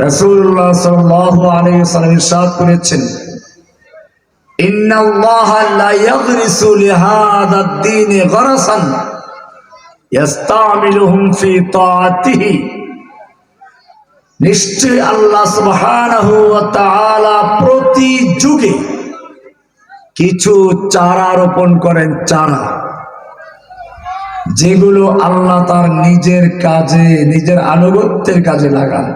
রাসূলুল্লাহ সাল্লাল্লাহু আলাইহি ওয়াসাল্লাম ইরশাদ করেছেন, ইন্নাল্লাহা লা ইয়াগরিসু লিহাদা ad-দীনি গরাসান ইস্তামিলুহুম ফি তাআতিহি। নিশ্চয় আল্লাহ সুবহানাহু ওয়া তাআলা প্রতি যুগে কিছু চারা রোপণ করেন, চারা যেগুলো আল্লাহ তার নিজের কাজে, নিজের আনুগত্যের কাজে লাগান।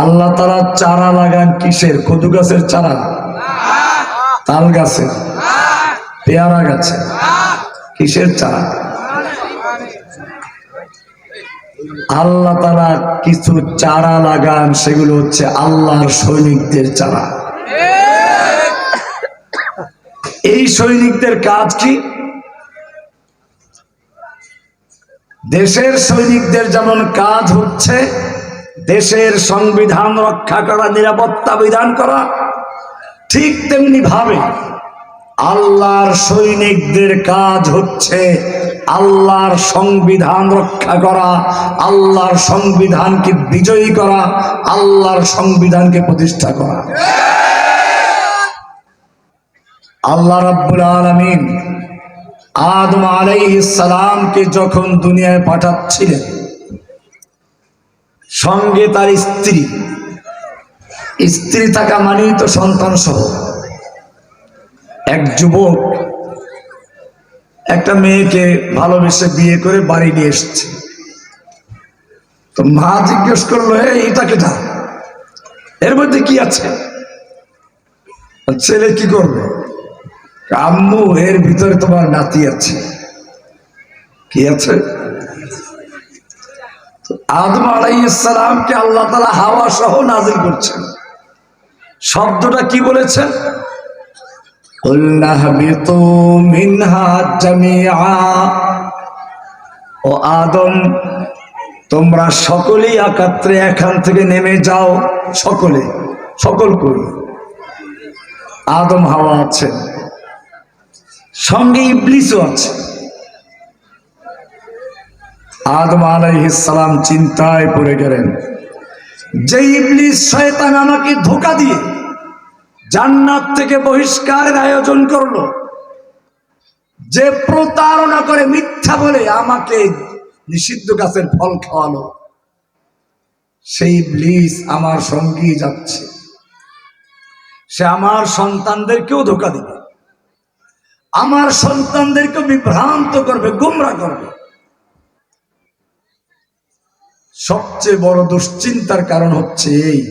আল্লাহ তারা চারা লাগান কিসের? কদু গাছের চারা, তাল গাছের, পেয়ারা গাছের, কিসের চারা? আল্লাহ তারা কিছু চারা লাগান, সেগুলো হচ্ছে আল্লাহর সৈনিকদের চারা। এই সৈনিকদের কাজ কি? দেশের সৈনিকদের যেমন কাজ হচ্ছে দেশের সংবিধান রক্ষা করা, নিরাপত্তা বিধান করা, ঠিক তেমনি ভাবে আল্লাহর সৈনিকদের কাজ হচ্ছে আল্লাহর সংবিধান রক্ষা করা, আল্লাহর সংবিধানকে বিজয়ী করা, আল্লাহর সংবিধানকে প্রতিষ্ঠা করা। আল্লাহ রাব্বুল আলামিন আদম আলাইহিস সালামকে যখন দুনিয়ায় পাঠাচ্ছিলেন, সঙ্গে তার স্ত্রী থাকা মানেই তো সন্তান সহ। এক যুবক একটা মেয়েকে ভালোবেসে বিয়ে করে বাড়ি নিয়ে এসছে। তো মা জিজ্ঞেস করলো, এইটা কেটা, এর মধ্যে কি আছে? ছেলে কি করবে? আম্মু, এর ভিতরে তোমার নাতি আছে। কি আছে? আদম আলাইহিস সালামকে আল্লাহ তাআলা হাওয়া সহ নাযিল করছেন। শব্দটা কি বলেছেন? কুল্লাহবিতু মিনহা জামিআ, ও আদম তোমরা সকলেই একাত্রে এখান থেকে নেমে যাও। সকলে, সকল করি। আদম হাওয়া আছেন, সঙ্গে ইবলিসও আছে। আদম আলাইহিস সালাম চিন্তায় পড়ে গেলেন, যে ইবলিস শয়তান আমাকে ধোঁকা দিয়ে জান্নাত থেকে বহিষ্কারের আয়োজন করলো, যে প্রতারণা করে মিথ্যা বলে আমাকে নিষিদ্ধ গাছের ফল খাওয়ালো, সেই ইবলিস আমার সঙ্গী যাচ্ছে। সে আমার সন্তানদেরকেও ধোঁকা দিবে, আমার সন্তানদেরকে বিভ্রান্ত করবে, গোমরা করবে। সবচেয়ে বড় দুশ্চিন্তার কারণ হচ্ছে এই,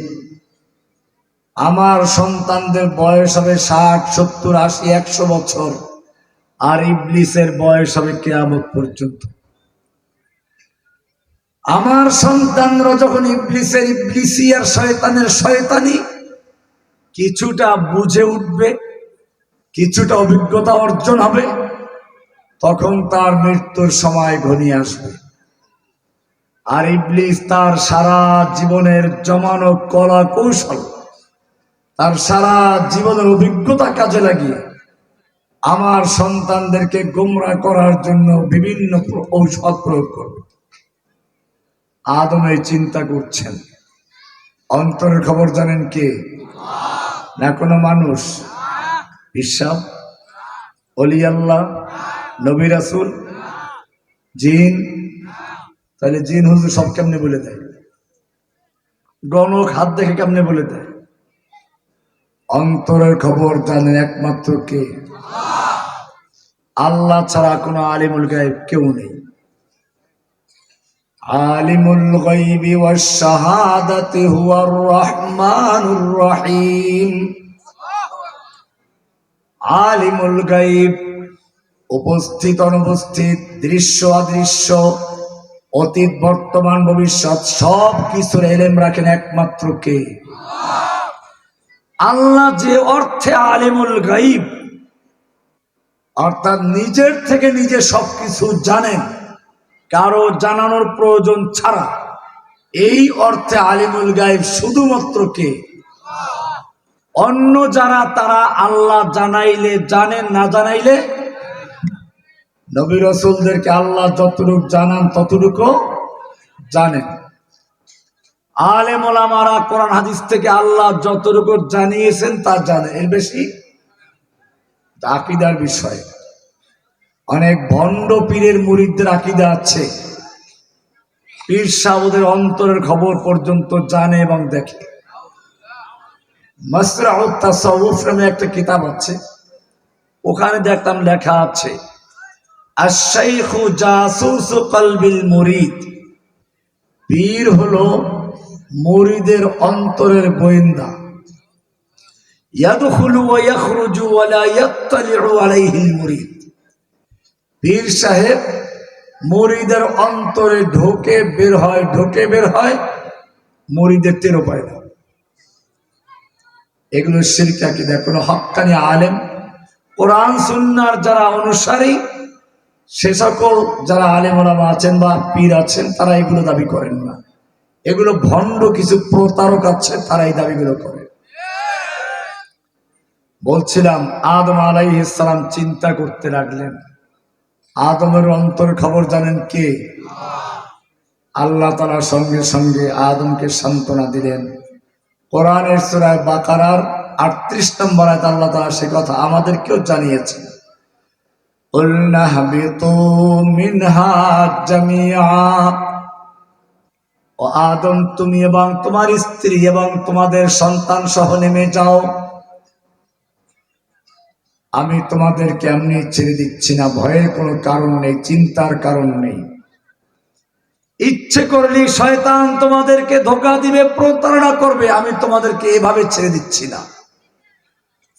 আমার সন্তানদের বয়স হবে 60, 70, 80, 100 বছর, আর ইবলিসের বয়স হবে কিয়ামত পর্যন্ত। আমার সন্তানরা যখন ইবলিসি আর শয়তানের শয়তানি কিছুটা বুঝে উঠবে, কিছুটা অভিজ্ঞতা অর্জন হবে, তখন তার মৃত্যুর সময় ঘনিয়ে আসবে। আর ইবলিস তার সারা জীবনের জমানো কলা কৌশল, তার সারা জীবনের অভিজ্ঞতা কাজে লাগিয়ে আমার সন্তানদেরকে গোমরা করার জন্য বিভিন্ন ঔষধ প্রয়োগ করবে। আদম এই চিন্তা করছেন। অন্তরের খবর জানেন কে? না কোনো মানুষ? ঈশ্বর, ওলি আল্লাহ, নবী রাসূল, জিন? তাহলে জিন হুজুর সব কেমনে বলে দেয়? গণক হাত দেখে কেমনে বলে দেয়? অন্তরের খবর জানেন একমাত্র কে? আল্লাহ ছাড়া কোনো আলিমুল গায়ব কেউ নেই। আলিমুল গায়বি ওয়াশ শাহাদাতি হুয়ার রহমানুর রহিম। আলিমুল গায়ব, উপস্থিত অনুপস্থিত, দৃশ্য অদৃশ্য, অতীত বর্তমান ভবিষ্যৎ সব কিছুর ইলম রাখেন একমাত্র কে? আল্লাহ। যে অর্থে আলিমুল গায়ব, অর্থাৎ নিজের থেকে নিজে সবকিছু জানেন, কারো জানানোর প্রয়োজন ছাড়া, এই অর্থে আলিমুল গায়ব শুধুমাত্র কে? অন্য যারা তারা আল্লাহ জানাইলে জানেন, না জানাইলে নবী রাসূলদেরকে আল্লাহ যতটুকু জানান ততটুকু জানেন। আলেম ওলামারা কোরআন হাদিস থেকে আল্লাহ যতটুকু জানিয়েছেন তা জানে, এর বেশি আকীদার বিষয়। অনেক ভণ্ড পীরের মুরিদদের আকীদা আছে, পীর সাহেবদের অন্তরের খবর পর্যন্ত জানে এবং দেখে। মাসরাউত তাসাউফ নামে একটা কিতাব আছে, ওখানে দেখলাম লেখা আছে আশ-শাইখু জাসুসু কলবিল মুরিদ, পীর হলো মুরিদের অন্তরের গোয়েন্দা। ইয়াদখুলু ওয়া ইয়াখরুজু ওয়া লা ইয়াত্তালিউ আলাইহিল মুরিদ, পীর সাহেব মুরিদের অন্তরে ঢোকে বের হয়, ঢোকে বের হয়, মুরিদের টেরও পায় না। এগুলো শিরক আকীদা। কোনো হক্কানি আলেম, কোরআন সুন্নাহর যারা অনুসারী, সে সকল যারা আলেম ওলামা আছেন বা পীর আছেন, তারা এগুলো দাবি করেন না। এগুলো ভণ্ড কিছু প্রতারক আছে, তারা এই দাবিগুলো করে। বলছিলাম আদম আলাইহিস সালাম চিন্তা করতে লাগলেন, আদমের অন্তর খবর জানেন কে? আল্লাহ তাআলা সঙ্গে সঙ্গে আদমকে সান্ত্বনা দিলেন। কোরআনের সূরা বাকারার 38 নম্বর আয়াতে আল্লাহ তাআলা সে কথা আমাদেরকেও জানিয়েছেন, কুলনা হাবিতু মিনহা জামিআ, ও আদম তুমি এবং তোমার স্ত্রী এবং তোমাদের সন্তান সহ নেমে যাও। আমি তোমাদেরকে এমনি ছেড়ে দিচ্ছি না, ভয়ের কোনো কারণ নেই, চিন্তার কারণ নেই। ইচ্ছে করলে শয়তান তোমাদেরকে ধোঁকা দিবে, প্রতারণা করবে, আমি তোমাদেরকে এভাবে ছেড়ে দিচ্ছি না।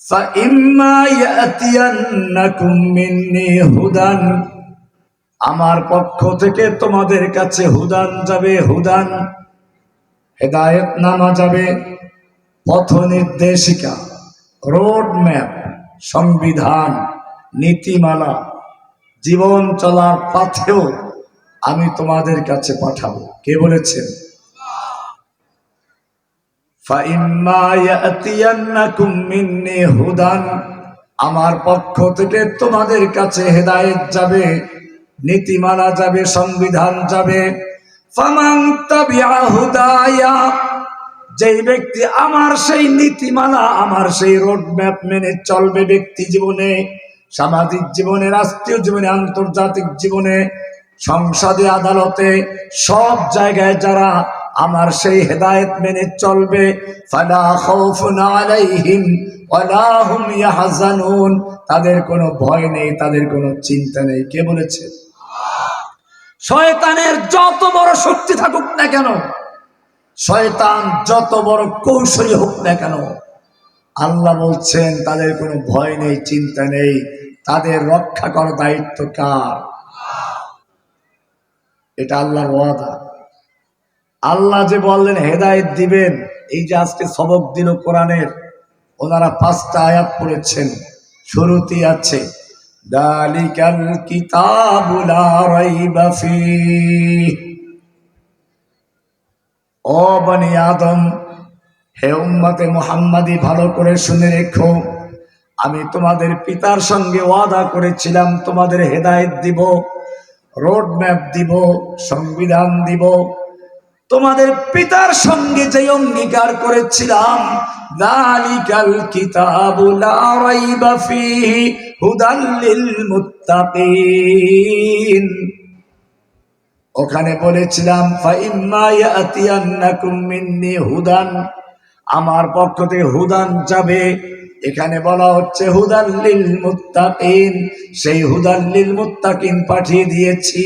ফাইম্মা ইয়াতিয়ান্নাকুম মিন্নি হুদান, আমার পক্ষ থেকে তোমাদের কাছে হুদান যাবে, হুদান হেদায়েত নামা যাবে, পথ নির্দেশিকা, রোড ম্যাপ, সংবিধান, নীতিমালা, জীবন চলার পথেও আমি তোমাদের কাছে পাঠাবো। কে বলেছেন? ফাইম্মা ইয়াতিয়ান্নাকুম মিন্নি হুদান, আমার পক্ষ থেকে তোমাদের কাছে হেদায়েত যাবে, নীতিমালা যাবে, সংবিধান যাবে। ফামান তাবিআ হুদায়া, যেই ব্যক্তি আমার সেই নীতিমালা, আমার সেই রোড ম্যাপ মেনে চলবে, ব্যক্তি জীবনে, সামাজিক জীবনে, রাষ্ট্রীয় জীবনে, আন্তর্জাতিক জীবনে, সংসদে, আদালতে, সব জায়গায় যারা আমার সেই হেদায়েত মেনে চলবে, ফালা খাউফুন আলাইহিম ওয়ালা হুম ইয়াহজানুন, তাদের কোনো ভয় নেই, তাদের কোনো চিন্তা নেই। কে বলেছে? শয়তানের যত বড় শক্তি থাকুক না কেন, শয়তান যত বড় কৌশলী হোক না কেন, আল্লাহ বলছেন তাদের কোনো ভয় নেই, চিন্তা নেই, তাদের রক্ষা করার দায়িত্ব কার? এটা আল্লাহর ওয়াদা। আল্লাহ যে বললেন হেদায়েত দিবেন, এই যে আজকে সবক দিল কোরআনের, ওনারা 5টা আয়াত পড়েছেন, শুরুতেই আছে দালিকাল কিতাবু লা রাইবা ফীহ। ও বনি আদম, হে উম্মতে মুহাম্মাদি, ভালো করে শুনে রেখো, আমি তোমাদের পিতার সঙ্গে ওয়াদা করেছিলাম তোমাদের হেদায়েত দিব, রোড ম্যাপ দিব, সংবিধান দিব। তোমাদের পিতার সঙ্গে যে অঙ্গীকার করেছিলাম, যালিকাল কিতাবু লা রাইবা ফীহি হুদাল লিল মুত্তাকিন, ওখানে বলেছিলাম ফাইম্মা ইয়াতিয়ান্নাকুম মিন্নি হুদান, আমার পক্ষ থেকে হুদান যাবে। এখানে বলা হচ্ছে হুদাল লিল মুত্তাকিন, সেই হুদাল লিল মুত্তাকিন পাঠিয়ে দিয়েছি।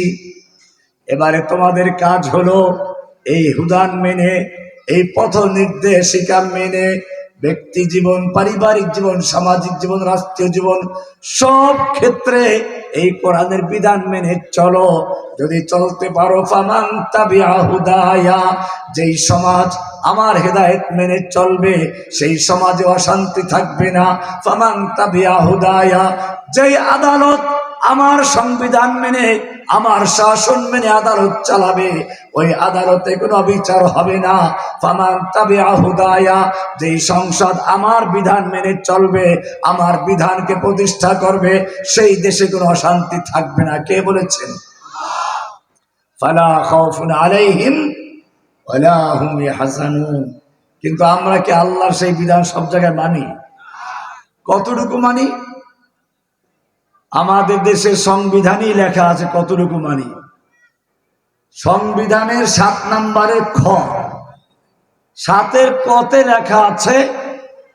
এবারে তোমাদের কাজ হলো এই হুদান মেনে, এই পথ নির্দেশিকা মেনে ব্যক্তি জীবন, পারিবারিক জীবন, সামাজিক জীবন, রাষ্ট্রীয় জীবন, সব ক্ষেত্রে এই কোরআনের বিধান মেনে চলো। যদি চলতে পারো, ফামান তাবিআ হুদায়া, যেই সমাজ আমার হেদায়েত মেনে চলবে সেই সমাজে অশান্তি থাকবে না। ফামান তাবিআ হুদায়া, যেই আদালত আমার সংবিধান মেনে, আমার শাসন মেনে আদালত চালাবে, ওই আদালতে কোনো বিচার হবে না। ফামান তাবিআ হুদায়া, যেই সংসদ আমার বিধান মেনে চলবে, আমার বিধানকে প্রতিষ্ঠা করবে, সেই দেশে কোনো অশান্তি থাকবে না। কে বলেছেন? ফালা খাউফুন আলাইহিম ওয়ালা হুম ইয়াহজানুন। কিন্তু আমরা কি আল্লাহর সেই বিধান সব জায়গায় মানি? কতটুকু মানি? আমাদের দেশের সংবিধানই লেখা আছে, কতটুকু মানি? সংবিধানের 7 নম্বরে খ, 7-এর কতে লেখা আছে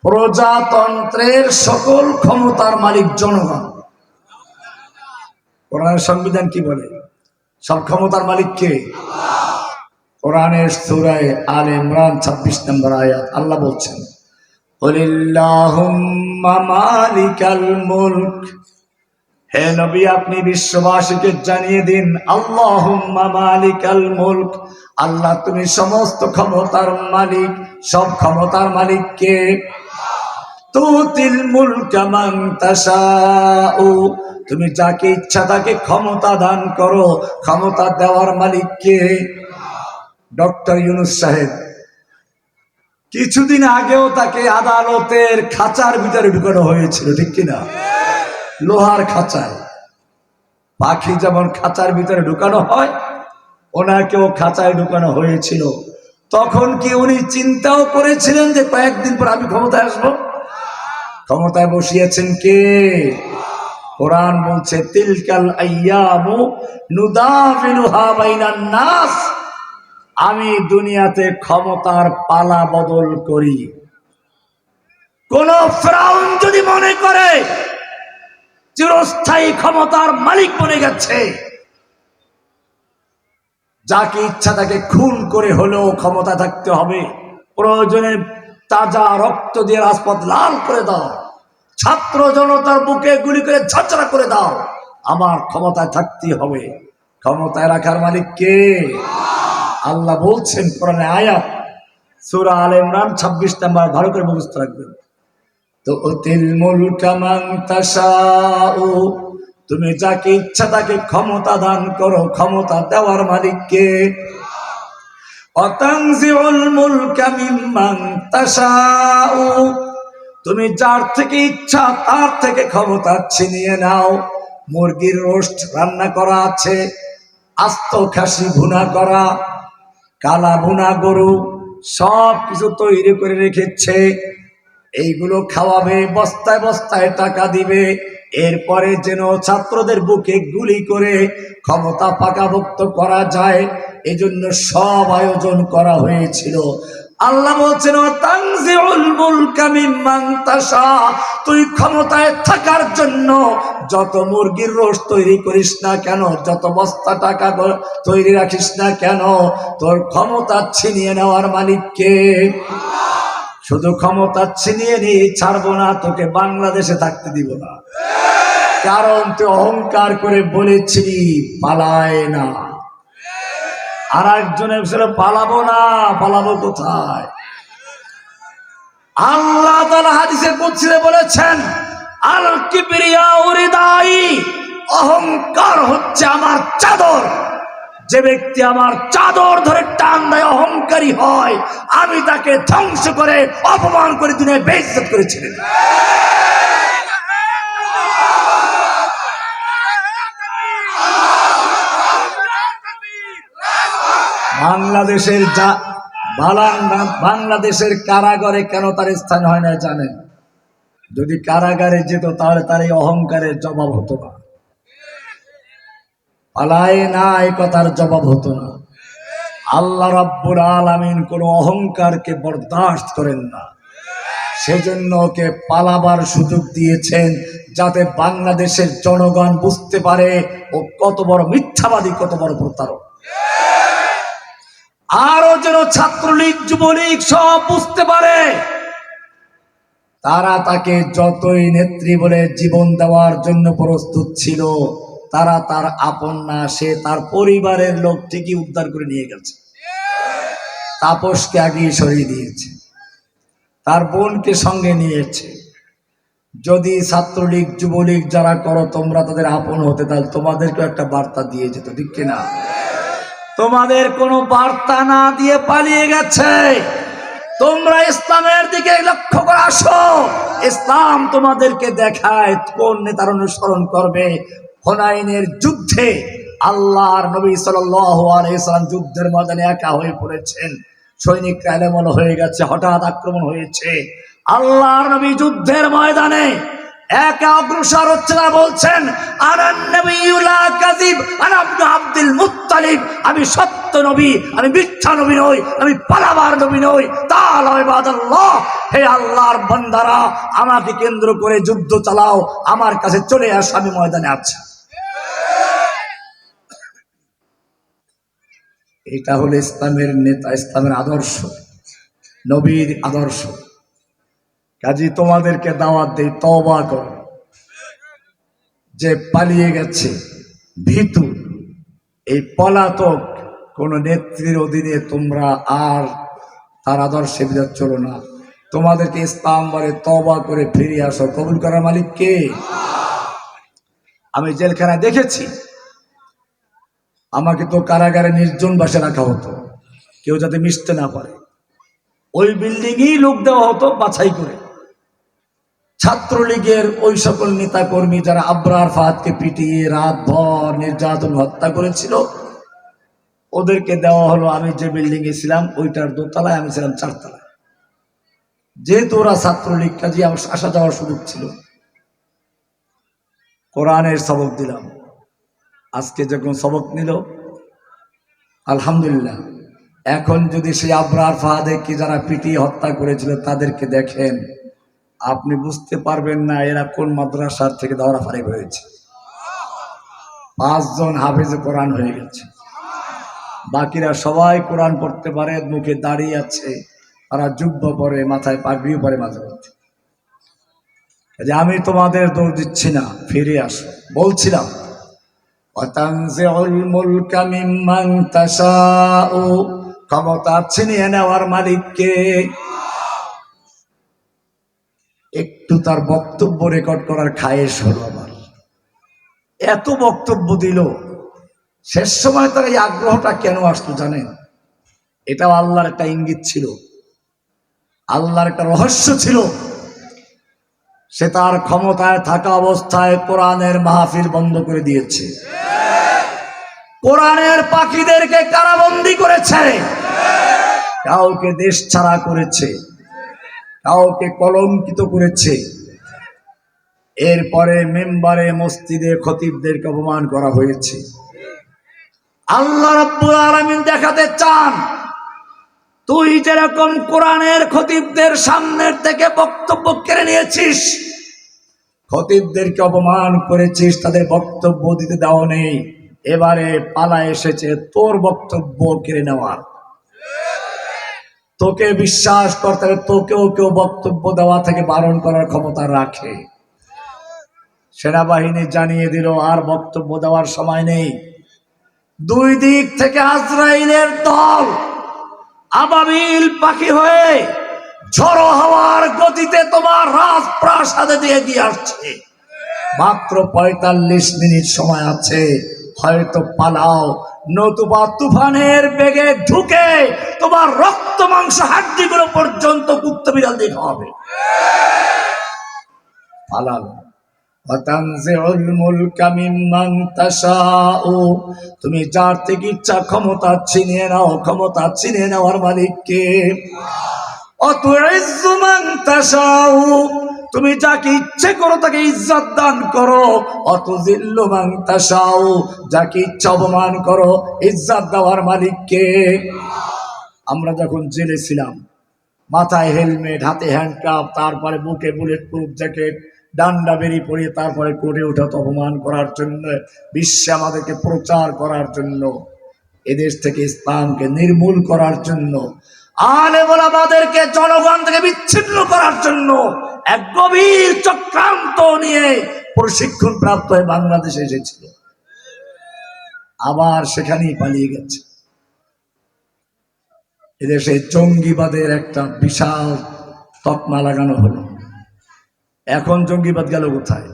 প্রজাতন্ত্রের সকল ক্ষমতার মালিক জনগণ। কোরআনের সংবিধান কি বলে? সব ক্ষমতার মালিক কে? কোরআনের সূরা আলে ইমরান 26 নম্বর আয়াত আল্লাহ বলছেন, কুলিল্লাহুম্মা মালিকাল মুলক। হে নবী, আপনি বিশ্ববাসীকে জানিয়ে দিন, আল্লাহুম্মা মালিকাল মুলক, আল্লাহ তুমি সমস্ত ক্ষমতার মালিক। সব ক্ষমতার মালিক কে? তুতিল মুলকা মান তাশাউ, তুমি যাকে ইচ্ছা তাকে ক্ষমতা দান করো। ক্ষমতা দেওয়ার মালিক কে? ডক্টর ইউনূস সাহেব কিছুদিন আগেও তাকে আদালতের খাঁচার ভিতরে ঢুকানো হয়েছিল, ঠিক কিনা? লোহার খাঁচায়। পাখি যেমন খাঁচার ভিতরে ঢুকানো হয়, ওনাকেও খাঁচায় ঢুকানো হয়েছিল। তখন কি উনি চিন্তাও করেছিলেন যে কয়েকদিন পর আমি ক্ষমতায় আসবো? ক্ষমতায় বসিয়েছেন কে? কোরআন বলছে, তিলকাল আইয়ামু নুদাফিলুহা বাইনান নাস, আমি দুনিয়াতে ক্ষমতার পালা বদল করি। কোন ফেরাউন যদি মনে করে চিরস্থায়ী ক্ষমতার মালিক বনে গেছে, যাকে ইচ্ছা তাকে খুন করে হলেও ক্ষমতা থাকতে হবে। প্রয়োজনে তাজা রক্ত দিয়ে রাজপথ লাল করে দাও, ছাত্র জনতার বুকে গুলি করে ঝাঁচড়া করে দাও, আমার ক্ষমতায় থাকতেই হবে। ক্ষমতায় রাখার মালিক কে? আল্লাহ বলছেন কোরআনে আয়াত, সূরা আলে ইমরান 26 নম্বর, ভালো করে মুখস্থ রাখবেন। তো তুতিল মুলকা মান তাশাউ, তুমি যাকে ইচ্ছা তাকে ক্ষমতা দান করো। ক্ষমতা দেওয়ার মালিক কে? অতানজিউল মুলকা মিম্মান তাশাউ, তুমি যার থেকে ইচ্ছা তার থেকে ক্ষমতা ছিনিয়ে নাও। মুরগির রোস্ট রান্না করা আছে, আস্ত খাসি ভুনা করা, কালা ভুনা গরু, সব কিছু তৈরি করে রেখেছে। এইগুলো খাওয়াবে, বস্তায় বস্তায় টাকা দিবে। এরপরে যেন ছাত্রদের বুকে গুলি করে ক্ষমতা পাকাভুক্ত করা যায়, এজন্য সব আয়োজন করা হয়েছিল। আল্লাহ বলছেন, তানজিউল মুলকা মিম্মান তাশা, তুই ক্ষমতায় থাকার জন্য যত মুরগির রোস্ট তৈরি করিস না কেন, যত বস্তা টাকা তৈরি রাখিস না কেন, তোর ক্ষমতা ছিনিয়ে নেওয়ার মালিক কে? শুধু ক্ষমতা ছিনিয়ে নিয়ে ছাড়বো না, তোকে বাংলাদেশে থাকতে দিব না। কারণ তুই অহংকার করে বলেছি পালায় না। আর একজনের ছিল পালাবো না, পালাবো কোথায়? আল্লাহ তাআলা হাদিসে কুদসিতে বলেছেন, আল কিবরিয়া উরিদাই, অহংকার হচ্ছে আমার চাদর। যে ব্যক্তি আমার চাদর ধরে টান দেয়, অহংকারী হয়, আমি তাকে ধ্বংস করে অপমান করে দুনিয়ায় বেইজ্জত করেছিলেন। বাংলাদেশের কারাগারে কেন তার স্থান হয় না জানেন? যদি কারাগারে যেত তাহলে তার এই অহংকারের জবাব হতো না, পালায় না এই কথার জবাব হতো না। আল্লাহ রাব্বুল আলামিন কোন অহংকারকে বরদাস্ত করেন না, সেজন্য ওকে পালাবার সুযোগ দিয়েছেন, যাতে বাংলাদেশের জনগণ বুঝতে পারে ও কত বড় মিথ্যাবাদী, কত বড় প্রতারক। আরো যেন ছাত্রলীগ যুবলীগ সব বুঝতে পারে, তারা তাকে যতই নেত্রী বলে জীবন দেওয়ার জন্য প্রস্তুত ছিল, তারা তার আপন না, সে তার পরিবারের লোক ঠিকই উদ্ধার করে নিয়ে গেছে। তাপসকে আগেই সরিয়ে দিয়েছে, তার বোনকে সঙ্গে নিয়েছে। যদি ছাত্রলীগ যুবলীগ যারা করো তোমরা তাদের আপন হতে, তাহলে তোমাদেরকে একটা বার্তা দিয়ে যেত, ঠিক কিনা? তোমাদের কোনো বার্তা না দিয়ে পালিয়ে গেছে। তোমরা ইসলামের দিকে লক্ষ্য করে আসো, ইসলাম তোমাদেরকে দেখায় কোন নেতার অনুসরণ করবে। হুনাইনের যুদ্ধে আল্লাহর নবী সাল্লাল্লাহু আলাইহি সাল্লাম যুদ্ধের ময়দানে একা হয়ে পড়েছেন, সৈনিকরা এলোমেলো হয়ে গেছে, হঠাৎ আক্রমণ হয়েছে। আল্লাহর নবী যুদ্ধের ময়দানে একা অগ্রসর হচ্ছে না, বলছেন আনান নবিয়্যু লা কাযিব আনা ইবনে আব্দুল মুত্তালিব, আমি সত্য নবী, আমি মিথ্যা নবী নই, আমি পালাবার নবী নই। তাআলা ইবাদাল্লাহ, হে আল্লাহর বান্দারা, আমাকে কেন্দ্র করে যুদ্ধ চালাও, আমার কাছে চলে আসো, আমি ময়দানে আছি। এটা হলো ইসলামের নেতা, ইসলামের আদর্শ, নবীর আদর্শ। কাজী তোমাদেরকে দাওয়াত দেই, তওবা করো। যে পালিয়ে গেছে ভীতু, এই পলাতক কোন নেত্রীর অধীনে তোমরা আর তার আদর্শে বিরত চলো না। তোমাদেরকে ইসলাম বলে তওবা করে ফিরে আসো। কবুল করার মালিক কে? আমি জেলখানায় দেখেছি, আমাকে তো কারাগারে নির্জন বাসে রাখা হতো, কেউ যাতে মিশতে না পারে। ওই বিল্ডিংয়েই লোক দেওয়া হতো বাছাই করে। ছাত্রলীগের ওই সকল নেতা কর্মী যারা আবরার ফাহাদকে পিটিয়ে রাত ভর নির্যাতন হত্যা করেছিল, ওদেরকে দেওয়া হলো। আমি যে বিল্ডিং এ ছিলাম ওইটার দোতলায়, আমি ছিলাম 4 তলায়। যেহেতু ওরা ছাত্রলীগ, কাজে আমার আসা যাওয়ার সুযোগ ছিল। কোরআনের সবক দিলাম। আজকে যখন সবক নিল আলহামদুলিল্লাহ। এখন যদি সেই আবরার ফাহাদকে যারা পিটিয়ে হত্যা করেছিল তাদেরকে দেখেন, আপনি বুঝতে পারবেন না এরা কোন মাদ্রাসার থেকে দাওরা ফারিগ হয়েছে। 5 জন হাফেজে কোরআন হয়ে গেছে, বাকিরা সবাই কোরআন পড়তে পারে, মুখে দাড়ি আছে, তারা জুব্ব পরে, মাথায় পাগড়িও পরে মাঝে মধ্যে। আমি তোমাদের দৌড় দিচ্ছি না, ফিরে আসো। বলছিলাম ওয়াতানজিউল মুলকা মিম্মান তাশাউ, ক্ষমতা ছিনিয়ে নেওয়ার মালিককে। একটু তার বক্তব্য রেকর্ড করার খায়েশ হলো আমার। এত বক্তব্য দিল, শেষ সময় তার এই আগ্রহটা কেন আসতো জানেন? এটাও আল্লাহর একটা ইঙ্গিত ছিল, আল্লাহর একটা রহস্য ছিল। সে তার ক্ষমতায় থাকা অবস্থায় কোরআনের মাহফিল বন্ধ করে দিয়েছে, কোরআনের পাখিদেরকে কারাবন্দী করেছে, কাউকে দেশ ছাড়া করেছে, কাউকে কলঙ্কিত করেছে। এরপরে মেম্বারে মসজিদে খতিবদেরকে অপমান করা হয়েছে। আল্লাহ রাব্বুল আলামিন দেখাতে চান, তুই যেরকম কোরআনের খতিবদের সামনের থেকে বক্তব্য কেড়ে নিয়েছিস, খতিবদেরকে অপমান করেছিস, তাদের বক্তব্য দিতে দাও নেই, এবারে পালা এসেছে তোর বক্তব্য কেড়ে নেওয়ার। তোকে বিশ্বাস করতে হবে, তোকেও কেউ বক্তব্য দেওয়া থেকে বারণ করার ক্ষমতা রাখে। সেনাবাহিনী জানিয়ে দিল আর বক্তব্য দেওয়ার সময় নেই। 2 দিক থেকে আজরাইলের দল আবাবিল পাখি হয়ে ঝড়ো হাওয়ার গতিতে তোমার রাজপ্রাসাদে দিয়ে আসছে। মাত্র 45 মিনিট সময় আছে, হয়তো পালাও, নতুবা তুফানের বেগে ঢুকে তোমার রক্ত মাংস হাড্ডিগুলো পর্যন্ত কুত্তা বিড়াল দেখা হবে। পালাও। ওয়াতানজিউল মুলকা মিম্মান তাশাউ, তুমি যার থেকে ইচ্ছা ক্ষমতা ছিনিয়ে নাও, ক্ষমতা ছিনিয়ে নেওয়ার মালিককে। অতুইজ্জু মান তাশাউ, তুমি যাকে ইচ্ছে করো তাকে ইজ্জত দান করো। অতুযিল্লু মান তাশাউ, যাকে ইচ্ছা অপমান করো। ইজ্জত দেওয়ার মালিককে। আমরা যখন জেলে ছিলাম, মাথায় হেলমেট, হাতে হ্যান্ডকাপ, তারপরে বুকে বুলেট প্রুফ জ্যাকেট, ডান্ডা বেরি পড়িয়ে তারপরে কোর্টে উঠাত অপমান করার জন্য, বিশ্বে আমাদেরকে প্রচার করার জন্য, এদেশ থেকে ইসলামকে নির্মূল করার জন্য, আলেম ওলামাদেরকে জনগণ থেকে বিচ্ছিন্ন করার জন্য এক গভীর চক্রান্ত নিয়ে প্রশিক্ষণ প্রাপ্ত হয়ে বাংলাদেশে এসেছিল। আবার সেখানেই পালিয়ে গেছে। এদেশে জঙ্গিবাদের একটা বিশাল তকমা লাগানো হলো। এখন জঙ্গিবাদ গেল কোথায়?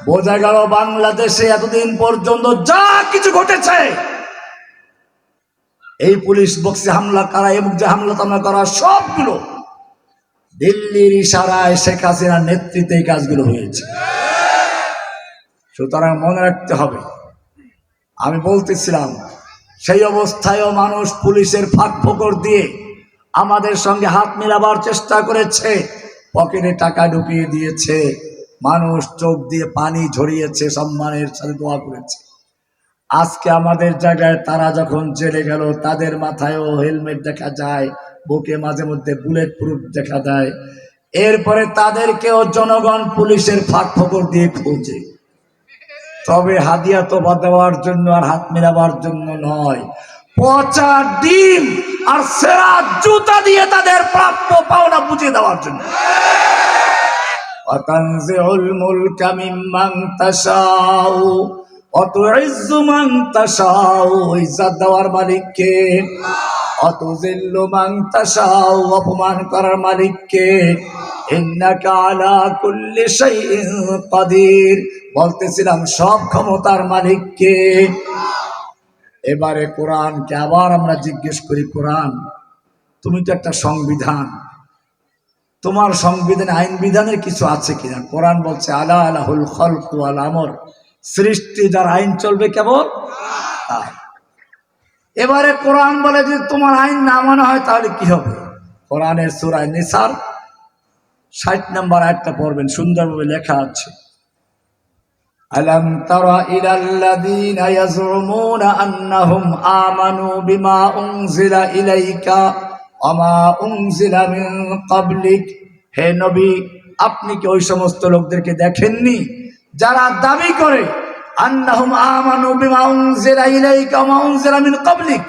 বোঝা গেল বাংলাদেশে এতদিন পর্যন্ত যা কিছু ঘটেছে, এই পুলিশ বক্সে হামলা করা এবং যে হামলা তামলা করা সবগুলো দিল্লির ইশারায় শেখ হাসিনার নেতৃত্বে এই কাজগুলো হয়েছে। সুতরাং মনে রাখতে হবে, আমি বলতেছিলাম সেই অবস্থায়ও মানুষ পুলিশের ফাঁক ফোকর দিয়ে আমাদের সঙ্গে হাত মেলাবার চেষ্টা করেছে, পকেটে টাকা ঢুকিয়ে দিয়েছে, মানুষ চোখ দিয়ে পানি ঝরিয়েছে, সম্মানের সাথে দোয়া করেছে। আজকে আমাদের জায়গায় তারা যখন জেলে গেল, তাদের মাথায়ও হেলমেট দেখা যায়, বুকে মাঝে মধ্যে বুলেট প্রুফ দেখা যায়। এরপরে তাদেরকেও জনগণ পুলিশের ফাঁক ফোকর দিয়ে খুঁজে। তবে হাদিয়া তোবা দেওয়ার জন্য আর হাত মেলাবার জন্য নয়, পচা ডিম আর সেরা জুতা দিয়ে তাদের প্রাপ্য পাওনা বুঝিয়ে দেওয়ার জন্য। ওয়াতানজিউল মুলকা মিম্মান তাশাউ ওয়া তুইজ্জু মান তাশাউ, ইজ্জত দেওয়ার মালিক কে? ওয়া তুযিল্লু মান তাশাউ, অপমান করার মালিক কে? ইন্নাকা আলা কুল্লি শাইইন কাদির, বলতেছিলাম সব ক্ষমতার মালিক কে? এবারে কোরআনকে আবার আমরা জিজ্ঞেস করি, কোরআন তুমি তো একটা সংবিধান, তোমার সংবিধানে আইন বিধানের কিছু আছে কিনা? কোরআন বলছে আলা আলাহুল খালকু ওয়াল আমর, সৃষ্টি যার আইন চলবে কেবল তার। এবারে কোরআন বলে যে তোমার আইন না মানা হয় তাহলে কি হবে? কোরআনের সূরা নিসার 60 নম্বর আয়াতটা পড়বেন, সুন্দরভাবে লেখা আছে, আলাম তারা ইলাল্লাযীনা ইয়াজউমুনা আন্নাহুম আমানু বিমা উনজিলা ইলাইকা ওয়া মা উনজিলা মিন ক্বাবলিক। হে নবী, আপনি কি ওই সমস্ত লোকদেরকে দেখেননি যারা দাবি করে আন্নাহুম আমানু বিমা উনজিলা ইলাইকা ওয়া মা উনজিলা মিন ক্বাবলিক,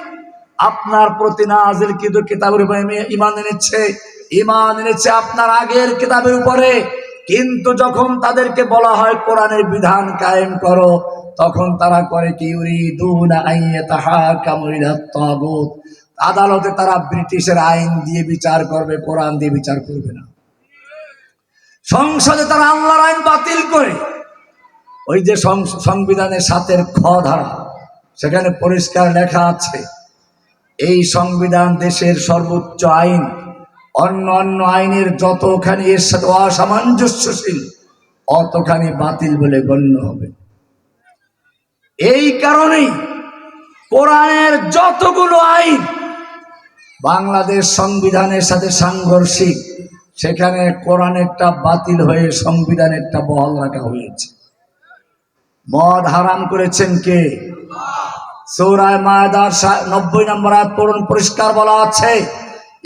আপনার প্রতি নাযিলকৃত কিতাবের উপরে ঈমান এনেছে আপনার আগের কিতাবের উপরে, কিন্তু যখন তাদেরকে বলা হয় কোরআনের বিধান কায়েম করো, তখন তারা করে কি? ইউরিদুনা আইয়াতাহাকামু ইলাত তাগুত, আদালতে তারা ব্রিটিশের আইন দিয়ে বিচার করবে, কোরআন দিয়ে বিচার করবে না। সংসদে তারা আল্লাহর আইন বাতিল করে। ওই যে সংবিধানের 7-এর খ ধারা, সেখানে পরিষ্কার লেখা আছে এই সংবিধান দেশের সর্বোচ্চ আইন, অন্য অন্য আইনের যতখানি এর সাথে অসামঞ্জস্যশীল অতখানি বাতিল বলে গণ্য হবে। এই কারণেই কোরআনের যতগুলো আইন বাংলাদেশ সংবিধানের সাথে সাংঘর্ষিক, সেখানে কোরআনেরটা বাতিল হয়ে সংবিধানেরটা বহাল রাখা হয়েছে। মদ হারাম করেছেন কে? সূরা মায়দার 90 নম্বর আয়াত পড়ুন, পরিষ্কার বলা আছে,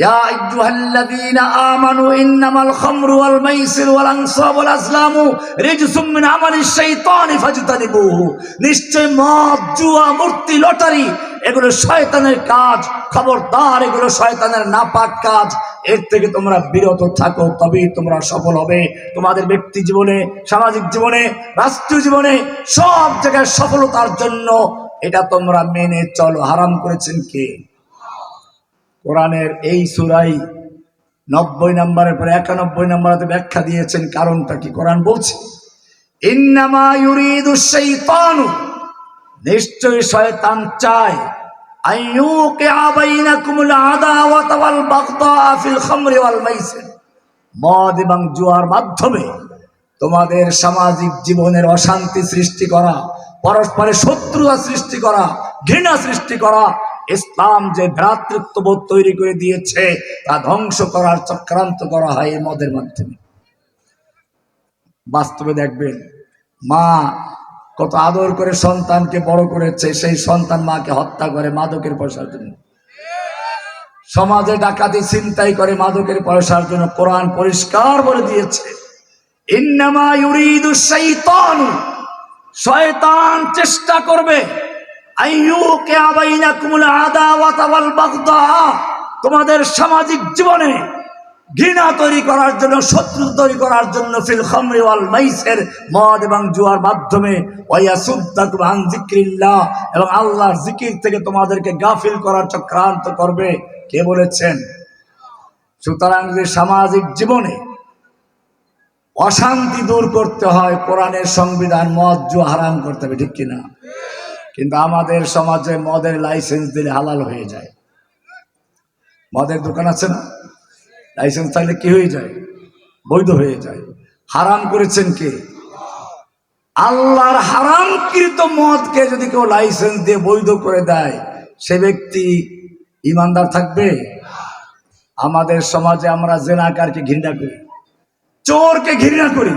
ইয়া আইয়ুহাল্লাযীনা আমানু ইন্নামাল খামরু ওয়াল মাইসিরু ওয়াল আনসাবু ওয়াল আজলামু রিজসুম মিন আমালিশ শাইতানি ফাজতানিবুহু, নিশ্চয় মদ, জুয়া, মূর্তি, লটারি এগুলো শয়তানের কাজ, খবরদার এগুলো শয়তানের নাপাক কাজ, এর থেকে তোমরা বিরত থাকো, তবেই তোমরা সফল হবে। তোমাদের ব্যক্তি জীবনে, সামাজিক জীবনে, রাষ্ট্রীয় জীবনে সব জায়গায় সফলতার জন্য এটা তোমরা মেনে চলো। হারাম করেছেন কে? কোরআনের এই সূরাই 90 নম্বরের পরে 91 নম্বরে ব্যাখ্যা দিয়েছেন কারণটা কি। কোরআন বলছে ইন্নামা ইউরিদুশ শাইতানু, নিশ্চয়ই শয়তান চায়, আইয়ুকিআ বাইনাকুমুল আদাওয়াতা ওয়াল বাগদা ফিল খামরি ওয়াল মাইসির, মদ এবং জুয়ার মাধ্যমে তোমাদের সামাজিক জীবনের অশান্তি সৃষ্টি করা, পরস্পরের শত্রুতা সৃষ্টি করা, ঘৃণা সৃষ্টি করা, ইসলাম যে ভ্রাতৃত্ববোধ তৈরি করে দিয়েছে তা ধ্বংস করার চক্রান্ত করা হয় এই মদের মাধ্যমে। বাস্তবে দেখবেন মা কত আদর করে সন্তানকে বড় করেছে, সেই সন্তান মাকে হত্যা করে মাদকের পয়সার জন্য। সমাজে ডাকাতি ছিনতাই করে মাদকের পয়সার জন্য। কোরআন পরিষ্কার বলে দিয়েছে ইন্নামা ইউরিদুশ শাইতানু, শয়তান চেষ্টা করবে আইয়ুকিআ বাইনাকুমুল আদাওয়াতা ওয়াল বাগদা, তোমাদের সামাজিক জীবনে ঘৃণা তৈরি করার জন্য, শত্রু তৈরি করার জন্য, ফিল খামরি ওয়াল মাইসির, মদ এবং জুয়ার মাধ্যমে, ওয়ায়াসুদ্দাকুম আন যিকরিল্লাহ, এবং আল্লাহর জিকির থেকে তোমাদেরকে গাফিল করার চক্রান্ত করবে। কে বলেছেন? সুতরাং যে সামাজিক জীবনে অশান্তি দূর করতে হয়, কোরআনের সংবিধান মদ জুয়া হারাম করতে হবে, ঠিক কিনা? কিন্তু আমাদের সমাজে মদের লাইসেন্স দিলে হালাল হয়ে যায়। মদের দোকান আছে না, লাইসেন্স থাকলে কি হয়ে যায়? বৈধ হয়ে যায়। হারাম করেছেন কে? আল্লাহর হারামকৃত মদকে যদি কেউ লাইসেন্স দিয়ে বৈধ করে দেয়, সে ব্যক্তি ইমানদার থাকবে? আমাদের সমাজে আমরা জেনাকারকে ঘৃণা করি, চোরকে ঘৃণা করি,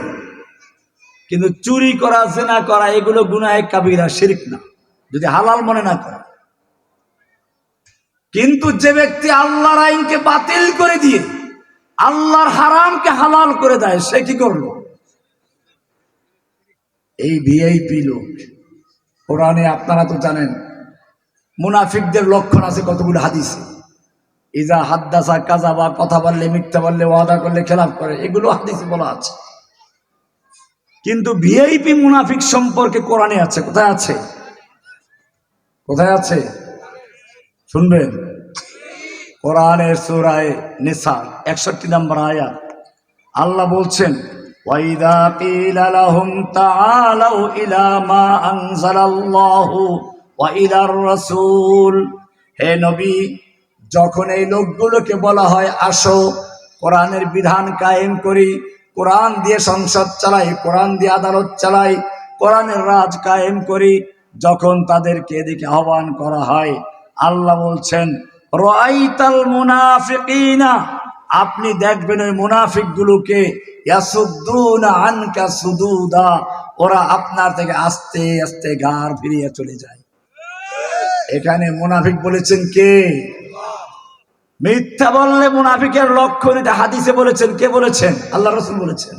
কিন্তু চুরি করা, জেনা করা এগুলো গুনাহে কাবিরা, শিরক না, যদি হালাল মনে না করে। কিন্তু যে ব্যক্তি আল্লাহর আইনকে বাতিল করে দিয়ে আল্লাহর হারামকে হালাল করে দেয়, সে কি করলো? এই ভিআইপি লোক। কোরআনে আপনারা তো জানেন মুনাফিকদের লক্ষণ আছে কতগুলো হাদিসে। ইজা হাদ্দাসা কাযাবা, কথা বললে মিথ্যা বললে, ওয়াদা করলে খেলাফ করে, এগুলো হাদিসে বলা আছে। কিন্তু ভিআইপি মুনাফিক সম্পর্কে কোরআনে আছে। কোথায় আছে? কোথায় আছে শুনবেন? কোরআনের সূরা নিসা 61 নম্বর আয়াত আল্লাহ বলছেন, ওয়াইদা কিলা লাহুম তাআলাউ ইলা মা আনজালাল্লাহু ওয়া ইলার রাসূল। হে নবী, যখন এই লোকগুলোকে বলা হয় আসো কোরআনের বিধান কায়েম করি, কোরআন দিয়ে সংসদ চালাই, কোরআন দিয়ে আদালত চালাই, কোরআনের রাজ কায়েম করি, যখন তাদেরকে এদিকে আহ্বান করা হয়, আল্লাহ বলছেন রাআইতাল মুনাফিকিনা, আপনি দেখবেন ওই মুনাফিকগুলোকে ইয়াসুদ্দুনা আনকা সুদুদা, ওরা আপনার থেকে আস্তে আস্তে ঘাড় ফিরিয়ে চলে যায়। এখানে মুনাফিক বলেছেন কে? মিথ্যা বললে মুনাফিকের লক্ষণ, এটা হাদিসে বলেছেন। কে বলেছেন? আল্লাহ রাসূল বলেছেন।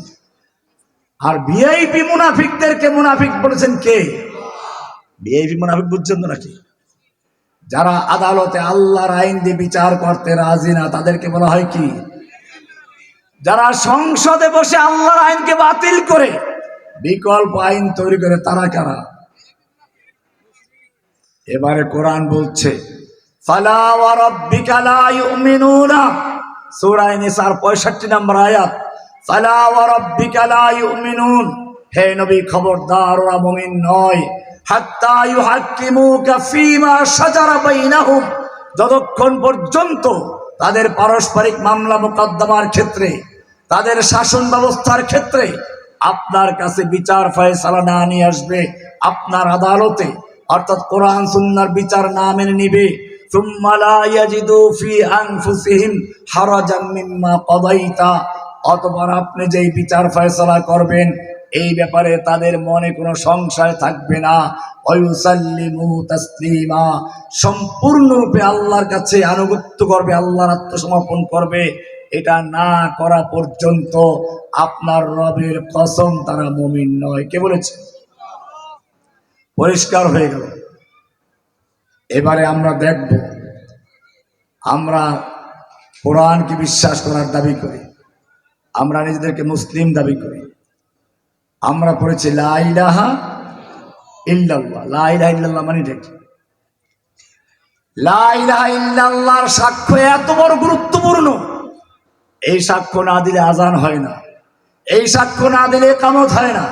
আর ভিআইপি মুনাফিকদেরকে মুনাফিক বলেছেন কে? ভিআইপি মুনাফিক বুঝছেন তো নাকি? যারা আদালতে আল্লাহর আইন দিয়ে বিচার করতে রাজি না, তাদেরকে বলা হয় কি? যারা সংসদে বসে আল্লাহর আইনকে বাতিল করে বিকল্প আইন তৈরি করে, তারা কারা? এবারে কোরআন বলছে ফালা ওয়া রাব্বিকা লা ইউমিনুনা, সূরা নিসার 65 নম্বর আয়াত, ফালা ওয়া রাব্বিকা লা ইউমিনুন, হে নবী খবরদার, ওরা মুমিন নয়, হাত্তা ইউহাক্কিমুকা ফীমা শাজারা বাইনাহুম, যতক্ষণ পর্যন্ত তাদের পারস্পরিক মামলা মোকদ্দমার ক্ষেত্রে, তাদের শাসন ব্যবস্থার ক্ষেত্রে আপনার কাছে বিচার ফয়সালা না নিয়ে আসবে, আপনার আদালতে, অর্থাৎ কোরআন সুন্নাহর বিচার না মেনে নিবে, সুম্মা লা ইয়াজিদু ফি আনফুসিহিম হারাজাম মিম্মা কাদাইতা, অতঃপর আপনি যেই বিচার ফয়সালা করবেন এই ব্যাপারে তাদের মনে কোনো সংশয় থাকবে না, ওয়ায়ুসাল্লিমু তাসলিমা, সম্পূর্ণরূপে আল্লাহর কাছে আনুগত্য করবে, আল্লাহর আত্মসমর্পণ করবে। এটা না করা পর্যন্ত আপনার রবের কসম তারা মুমিন নয়। কে বলেছে? পরিষ্কার হয়ে গেল। এবারে আমরা দেখব, আমরা কোরআনকে বিশ্বাস করার দাবি করি, আমরা নিজেদেরকে মুসলিম দাবি করি, আমরা পড়েছি লা ইলাহা ইল্লাল্লাহ। লা ইলাহা ইল্লাল্লাহ মানে কি? লা ইলাহা ইল্লাল্লাহর সাক্ষ্য এত বড় গুরুত্বপূর্ণ, এই সাক্ষ্য না দিলে আজান হয় না, এই সাক্ষ্য না দিলে ইকামত হয় না,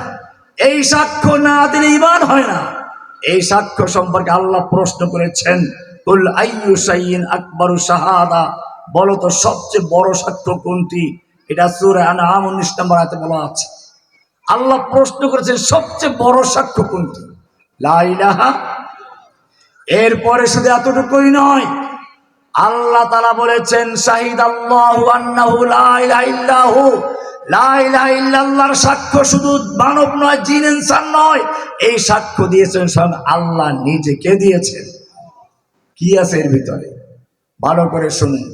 এই সাক্ষ্য না দিলে ঈমান হয় না। এই সাক্ষ্য সম্পর্কে আল্লাহ প্রশ্ন করেছেন, কুল আইয়ু শাইইন আকবারু শাহাদা, বলো তো সবচেয়ে বড় সাক্ষ্য কোনটি? এটা সূরা আনআম 19 নম্বর আয়াতে বলা আছে। আল্লাহ প্রশ্ন করেছেন সবচেয়ে বড় সাক্ষ্য কোনটি? লা ইলাহা। এরপরে শুধু এতটুকুই নয়, আল্লাহ তাআলা বলেছেন শাহিদাল্লাহু আন্নাহু লা ইলাহা ইল্লাহু, লা ইলাহা ইল্লাল্লাহর সাক্ষ্য শুধু মানব নয়, জিন ইনসান নয়, এই সাক্ষ্য দিয়েছেন স্বয়ং আল্লাহ নিজে। কে দিয়েছেন? কি আছে এর ভিতরে? ভালো করে শুনুন।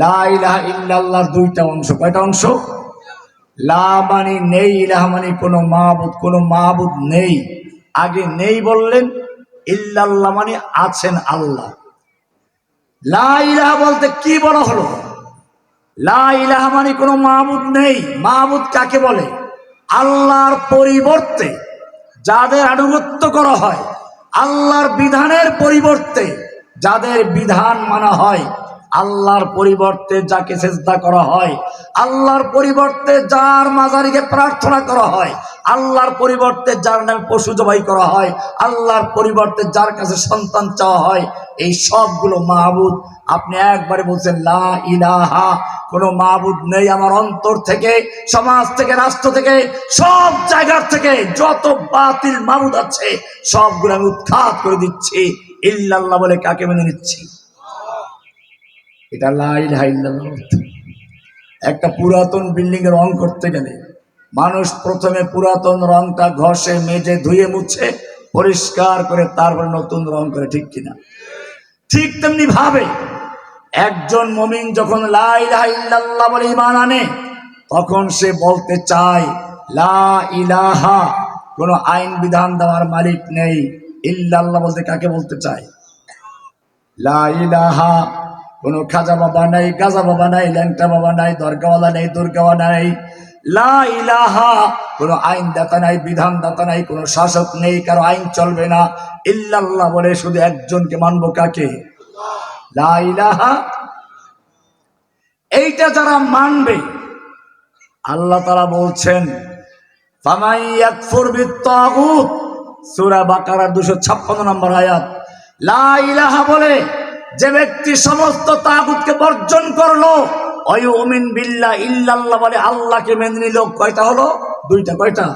লা ইলাহা ইল্লাল্লাহর দুইটা অংশ। কয়টা অংশ? লা মানে নেই, ইলাহা মানে কোনো মাবুদ, কোনো মাবুদ নেই। আগে নেই বললেন, ইল্লাল্লাহ মানে আছেন আল্লাহ। লা ইলাহা বলতে কি বলা হলো? লা ইলাহা মানে কোনো মাবুদ নেই। মাবুদ কাকে বলে? আল্লাহর পরিবর্তে যাদের আনুগত্য করা হয়, আল্লাহর বিধানের পরিবর্তে যাদের বিধান মানা হয়, আল্লাহর পরিবর্তে যাকে সেজদা করা হয়, আল্লাহর পরিবর্তে যার মাজারিকে প্রার্থনা করা হয়, আল্লাহর পরিবর্তে যার নামে পশু জবাই করা হয়, আল্লাহর পরিবর্তে যার কাছে সন্তান চাওয়া হয়, এই সবগুলো মাহবুদ। আপনি একবারে বলছেন লা ইলাহা, কোনো মাহবুদ নেই। আমার অন্তর থেকে, সমাজ থেকে, রাষ্ট্র থেকে, সব জায়গার থেকে যত বাতিল মাহবুদ আছে সবগুলো আমি উৎখাত করে দিচ্ছি। ইল্লাল্লাহ বলে কাকে মেনে নিচ্ছি? এটা লা ইলাহা ইল্লাল্লাহ। একটা পুরাতন বিল্ডিং এর রং করতে গেলে মানুষ প্রথমে পুরাতন রংটা ঘষে মেজে ধুয়ে মুছে পরিষ্কার করে তারপর নতুন রং করে, ঠিক কিনা? ঠিক তেমনি ভাবে একজন মুমিন যখন লা ইলাহা ইল্লাল্লাহ বলে ঈমান আনে, তখন সে বলতে চায় লা ইলাহা, কোনো আইন বিধান দেওয়ার মালিক নেই। ইল্লাল্লাহ বলতে কাকে বলতে চায়? লা ইলাহা, কোনো খাজা বাবা নাই, গাজা বাবা নাই, ল্যাংটা বাবা নাই, দরগাওয়ালা নেই, দুর্গাওয়ালা নাই। লা ইলাহা, কোনো আইন দাতা নাই, বিধান দাতা নাই, কোনো শাসক নেই, কারো আইন চলবে না। ইল্লাল্লাহ বলে শুধু একজনকে মানবো, কাকে? লা ইলাহা। এইটা যারা মানবে, আল্লাহ তাআলা বলছেন ফামান ইয়াকফুর বিত্তাগুত, সূরা বাকারার 256 নম্বর আয়াত। লা ইলাহা বলে যে ব্যক্তি সমস্ত তাগুতকে বর্জন করলো, ওয়ায়ুমিন বিল্লাহ, ইল্লাল্লাহ বলে আল্লাহকে মেনে নিল। কয়টা হলো? দুইটা। কয়টা?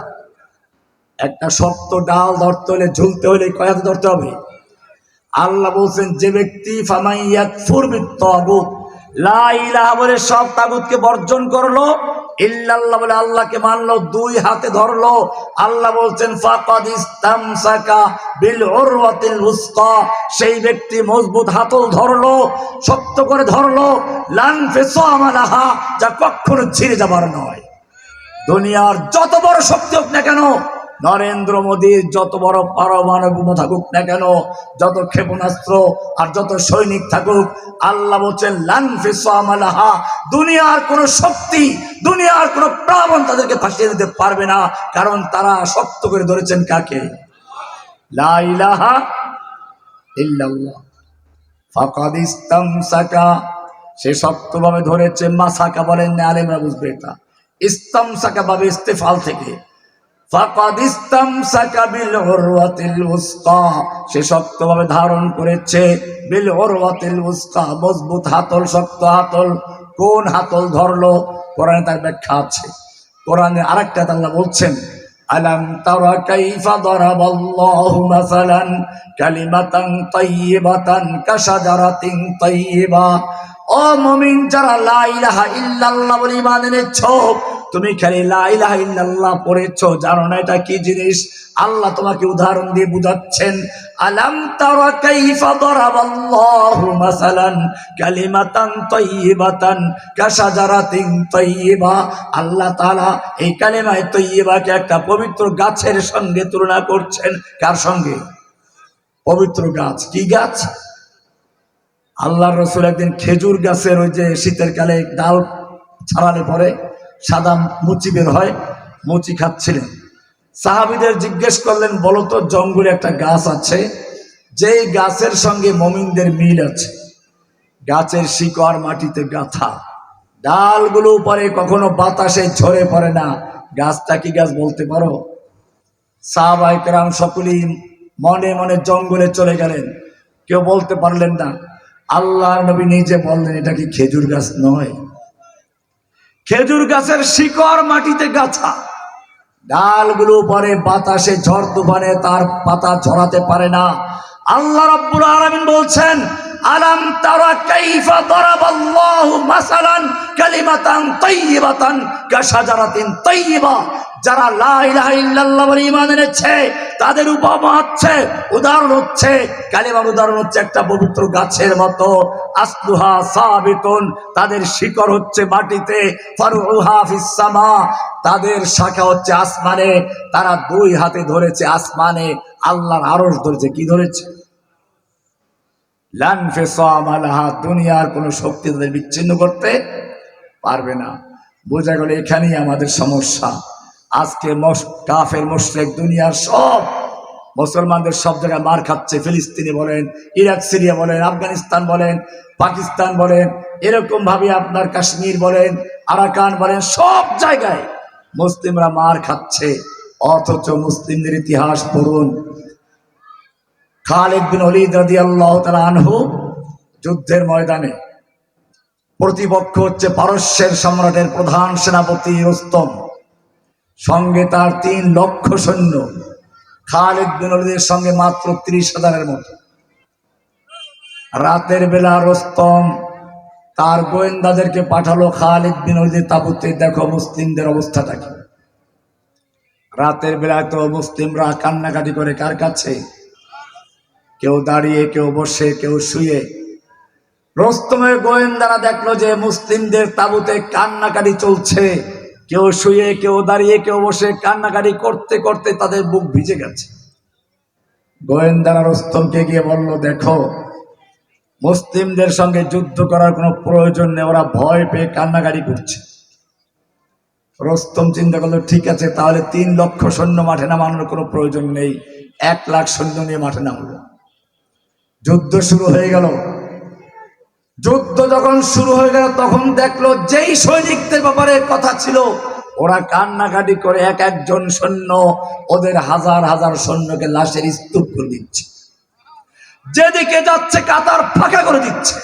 একটা শক্ত ডাল ধরতে হলে, ঝুলতে হলে কয় হাতে ধরতে হবে? আল্লাহ বলছেন যে ব্যক্তি ফামান ইয়াকফুর বিত্তাগুত, লা ইলাহা বলে সব তাগুতকে বর্জন করলো, ইল্লাল্লাহ বলে আল্লাহকে মানলো, দুই হাতে ধরলো। আল্লাহ বলছেন ফাকাদ ইসতামসাকা বিল উরওয়াতিল উসকা, সেই ব্যক্তি মজবুত হাতল ধরলো, শক্ত করে ধরলো, লান ফিসামা লাহা, যা কখনো ছিঁড়ে যাবার নয়। দুনিয়ার যত বড় শক্তি হোক না কেন, নরেন্দ্র মোদীর যত বড় পারমাণবিক বোমা থাকুক না কেন, যত ক্ষেপণাস্ত্র আর যত সৈনিক থাকুক, আল্লাহ বলছেন লান ফিসামা লাহা, দুনিয়ার কোন শক্তি, দুনিয়ার কোন প্লাবন তাদেরকে ফাঁসিয়ে দিতে পারবে না, কারণ তারা শক্ত করে ধরেছেন কাকে? লা ইলাহা ইল্লাল্লাহ। ফাকাদ ইসতামসাকা, সে শক্তভাবে ধরেছে। মাসাকা বলেন না, আলেমরা বুঝবে এটা। ইসতামসাকা ভাবে ইস্তেফাল থেকে, ফাকাদ ইসতামসাকা বিল উরওয়াতিল উসকা, সে শক্তভাবে ধারণ করেছে। বিল উরওয়াতিল উসকা, মজবুত হাতল, শক্ত হাতল। কোন হাতল ধরলো? কোরআনে তার ব্যাখ্যা আছে। কোরআনে আরেকটা আল্লাহ বলছেন আলাম তারা কাইফা দারাবাল্লাহু মাসালান কালিমাতান তাইয়িবাতান কাশাজারাতিন তাইয়িবা। ও মুমিন, যারা লা ইলাহা ইল্লাল্লাহ বলে ঈমান এনেছো, তুমি খালি লা ইলাহা ইল্লাল্লাহ পড়েছো, জানো না এটা কি জিনিস? আল্লাহ তোমাকে উদাহরণ দিয়ে বুঝাচ্ছেন। আলাম তারা কাইফা দারাবাল্লাহু মাসালান কালিমাতান তাইয়িবাতান কাশাজারাতিন তাইয়িবা। আল্লাহ তাআলা এই কালিমায়ে তাইয়িবাকে একটা পবিত্র গাছের সঙ্গে তুলনা করছেন। কার সঙ্গে? পবিত্র গাছ। কি গাছ? আল্লাহর রাসূল একদিন খেজুর গাছের ওই যে শীতের কালে ডাল ছাড়ালে পরে সাদা মুচি বের হয়, মুচি খাচ্ছিলেন। সাহাবীদের জিজ্ঞেস করলেন, বলো তো জঙ্গলে একটা গাছ আছে, যেই গাছের সঙ্গে মুমিনদের মিল আছে। গাছের শিকড় মাটিতে গাঁথা, ডালগুলো উপরে কখনো বাতাসে ঝরে পড়ে না। গাছটা কি গাছ বলতে পারো? সাহাবায়ে কেরাম সকলেই মনে মনে জঙ্গলে চলে গেলেন, কেউ বলতে পারলেন না। আল্লাহর নবী নিজে বললেন, এটা কি খেজুর গাছ নয়? খেজুর গাছের শিকড় মাটিতে গাঁথা, ডালগুলো পরে বাতাসে ঝড় তুফানে তার পাতা ঝরাতে পারে না। আল্লাহ রাব্বুল আলামিন বলছেন আলাম তারা কাইফা দারাবাল্লাহু মাসালান কালিমাতান তাইয়িবাতান কাশাজারাতিন তাইয়িবা। যারা লা ইলাহা ইল্লাল্লাহ বলে ঈমান এনেছে, তাদের উপমা হচ্ছে, উদাহরণ হচ্ছে, কালিমার উদাহরণ হচ্ছে একটা পবিত্র গাছের মতো। আসলুহা সাবিতুন, তাদের শিকড় হচ্ছে মাটিতে। ফারউহা ফিস সামা, তাদের শাখা হচ্ছে আসমানে। তারা দুই হাতে ধরেছে আসমানে, আল্লাহর আরশ ধরেছে। কি ধরেছে? লান ফিসামা লাহা, দুনিয়ার কোনো শক্তি তাদের বিচ্ছিন্ন করতে পারবে না। বোঝা গেল এখানেই আমাদের সমস্যা। আজকে কাফের মুশরিক দুনিয়ার সব মুসলমানদের সব জায়গায় মার খাচ্ছে। ফিলিস্তিনে বলেন, ইরাক, সিরিয়া বলেন, আফগানিস্তান বলেন, পাকিস্তান বলেন, এরকম ভাবে আপনার কাশ্মীর বলেন, আরাকান বলেন, সব জায়গায় মুসলিমরা মার খাচ্ছে। অথচ মুসলিমদের ইতিহাস পড়ুন, খালিদ বিন ওয়ালিদ রাদিয়াল্লাহু তাআলা আনহু যুদ্ধের ময়দানে, প্রতিপক্ষ হচ্ছে পারস্যের সম্রাটের প্রধান সেনাপতি রুস্তম, সঙ্গে তার 3 লক্ষ সৈন্য। খালিদ বিন ওয়ালিদের সঙ্গে মাত্র 30,000-এর মতো। রাতের বেলা রুস্তম তার গোয়েন্দাদেরকে পাঠালো খালিদ বিন ওয়ালিদের তাঁবুতে, দেখো মুসলিমদের অবস্থাটা কি। রাতের বেলায় তো মুসলিমরা কান্নাকাটি করে কার কাছে? কেউ দাঁড়িয়ে, কেউ বসে, কেউ শুয়ে। রুস্তমের গোয়েন্দারা দেখলো যে মুসলিমদের তাঁবুতে কান্নাকাটি চলছে, কেউ শুয়ে, কেউ দাঁড়িয়ে, কেউ বসে, কান্নাকাটি করতে করতে তাদের বুক ভিজে গেছে। গোয়েন্দারা রুস্তমকে গিয়ে বলল, দেখো মুসলিমদের সঙ্গে যুদ্ধ করার কোনো প্রয়োজন নেই, ওরা ভয় পেয়ে কান্নাকাটি করছে। রুস্তম চিন্তা করলো, ঠিক আছে, তাহলে 3 লক্ষ সৈন্য মাঠে নামানোর কোনো প্রয়োজন নেই, 1 লাখ সৈন্য নিয়ে মাঠে নামলো। যুদ্ধ শুরু হয়ে গেল। যুদ্ধ যখন শুরু হয়ে গেল তখন দেখলো যেই সৈনিকদের ব্যাপারে কথা ছিল ওরা কান্নাকাটি করে এক একজন সৈন্য ওদের হাজার হাজার সৈন্যকে লাশের স্তূপ করে দিচ্ছে, যেদিকে যাচ্ছে কাতার ফাঁকা করে দিচ্ছে।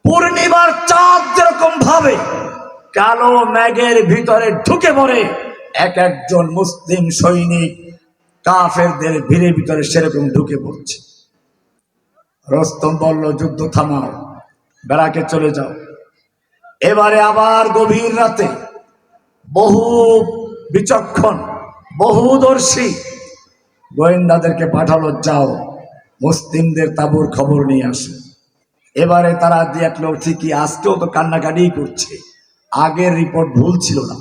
পূর্ণিমার চাঁদ যেরকম ভাবে কালো মেঘের ভিতরে ঢুকে পড়ে এক একজন মুসলিম সৈনিক কাফেরদের ভিড়ের ভিতরে সেরকম ঢুকে পড়ছে। রুস্তম বলল, যুদ্ধ থামাও, ব্যারাকে চলে যাও। এবারে আবার গভীর রাতে বহু বিচক্ষণ, বহুদর্শী গোয়েন্দাদেরকে পাঠালো, যাও মুসলিমদের তাঁবুর খবর নিয়ে আসো। এবারে তারা দেখলো ঠিকই আজকেও তো কান্নাকাটি করছে, আগের রিপোর্ট ভুল ছিল না।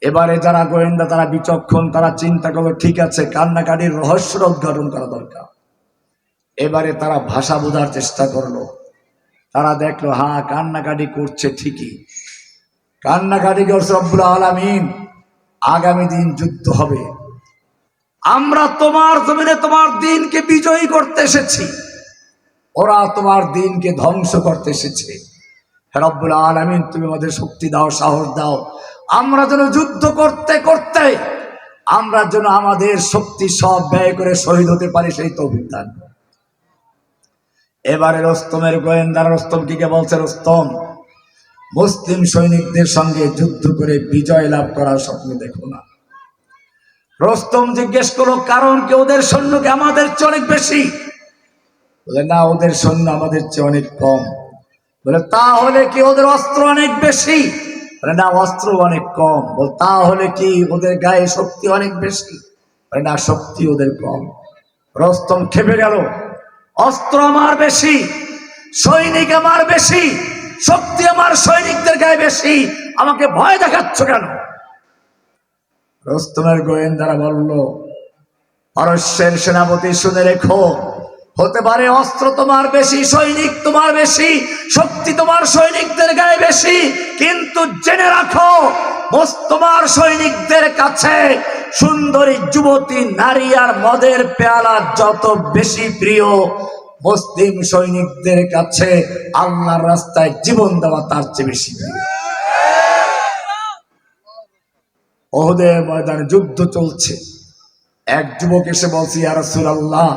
এবারে যারা গোয়েন্দা তারা বিচক্ষণ, তারা চিন্তা করলো ঠিক আছে, কান্নাকাটির রহস্যটা উদ্ঘাটন করা দরকার। এবারে তারা ভাষা বোঝার চেষ্টা করলো। তারা দেখলো হ্যাঁ কান্নাকাটি করছে ঠিকই, কান্নাকাটি করছে রব্বুল আলামিন, আগামী দিন যুদ্ধ হবে, আমরা তোমার জমিনে তোমার দিনকে বিজয়ী করতে এসেছি, ওরা তোমার দিনকে ধ্বংস করতে এসেছে। হে রব্বুল আলামিন, তুমি আমাদের শক্তি দাও, সাহস দাও, আমরা যেন যুদ্ধ করতে করতে আমরা যেন আমাদের শক্তি সব ব্যয় করে শহীদ হতে পারি, সেই তৌফিক দান। এবারে রুস্তমের গোয়েন্দারা রুস্তমকে বলছে, রুস্তম মুসলিম সৈনিকদের সঙ্গে যুদ্ধ করে বিজয় লাভ করার স্বপ্ন দেখো না। রুস্তম জিজ্ঞেস করলো, কারণ কি? ওদের সৈন্যকে আমাদের চেয়ে অনেক বেশি। বলে না, ওদের সৈন্য আমাদের চেয়ে অনেক কম। বলে তাহলে কি ওদের অস্ত্র অনেক বেশি? বলে না, অস্ত্র অনেক কম। বল তাহলে কি ওদের গায়ে শক্তি অনেক বেশি? বলে না, শক্তি ওদের কম। রুস্তম খেপে গেল, অস্ত্র আমার বেশি, সৈনিক আমার বেশি, শক্তি আমার সৈনিকদের গায়ে বেশি, আমাকে ভয় দেখাচ্ছ কেন? রুস্তমের গোয়েন্দারা বলল, পারস্যের সেনাপতি শুনে রেখো, হতে পারে অস্ত্র তোমার বেশি, সৈনিক তোমার বেশি, শক্তি তোমার সৈনিকদের গায়ে বেশি, কিন্তু জেনে রাখো তোমার সৈনিকদের কাছে সুন্দরী যুবতী নারী আর মদের পেয়ালা যত বেশি প্রিয়, মুসলিম সৈনিকদের কাছে আল্লাহর রাস্তায় জীবন দেওয়া তার চেয়ে বেশি প্রিয়। ওহদের ময়দানে যুদ্ধ চলছে। এক যুবক এসে বলছে, ইয়া রাসূলুল্লাহ,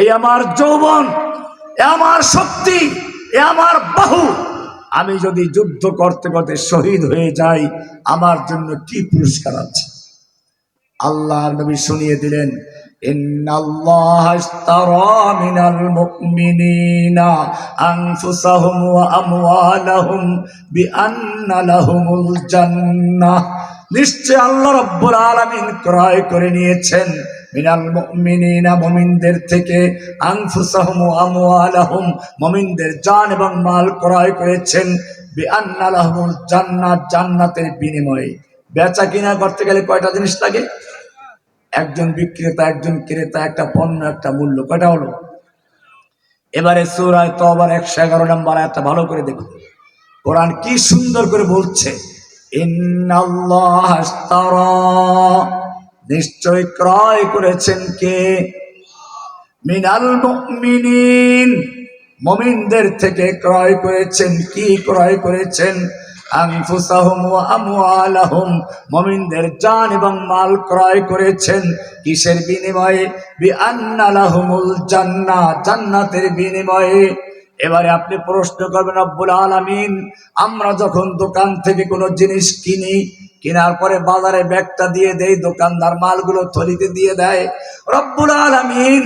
এই আমার যৌবন, এ আমার শক্তি, এ আমার বাহু, আমি যদি যুদ্ধ করতে করতে শহীদ হয়ে যাই আমার জন্য কি পুরস্কার আছে? আল্লাহর নবী শুনিয়ে দিলেন, ইন্নাল্লাহা ইশতারা মিনাল মুমিনিনা আনফুসাহুম ওয়া আমওয়ালাহুম বিআন্না লাহুমুল জান্নাহ। নিশ্চয় আল্লাহ রাব্বুল আলামিন ক্রয় করে নিয়েছেন মিনাল মুমিনিনা, মুমিনদের থেকে, আনফুসাহুম ওয়া আমওয়ালাহুম, মুমিনদের জান এবং মাল ক্রয় করেছেন, বিআন্না লাহুমুল জান্নাহ, জান্নাতের বিনিময়ে। বেচা কিনা করতে গেলে কয়টা জিনিস লাগে? একজন বিক্রেতা, একজন ক্রেতা, একটা পণ্য, একটা মূল্য, কয়টা হলো? এবারে সূরা তওবার 111 নম্বর আয়াতটা ভালো করে দেখুন, কোরআন কি সুন্দর করে বলছে, ইন্নাল্লাহা ইশতারা, নিশ্চয় ক্রয় করেছেন কে? মিনাল মুমিনিন, মুমিনদের থেকে ক্রয় করেছেন। কি ক্রয় করেছেন? আনফুসাহুম ওয়া আমওয়ালাহুম, মুমিনদের জান এবং মাল ক্রয় করেছেন। কিসের বিনিময়ে? বিআন্না লাহুমুল জান্নাহ, জান্নাতের বিনিময়ে। এবারে আপনি প্রশ্ন করবেন, রব্বুল আলামিন, আমরা যখন দোকান থেকে কোনো জিনিস কিনি, কেনার পরে বাজারে ব্যাগটা দিয়ে দেই, দোকানদার মালগুলো থলিতে দিয়ে দেয়। রব্বুল আলামিন,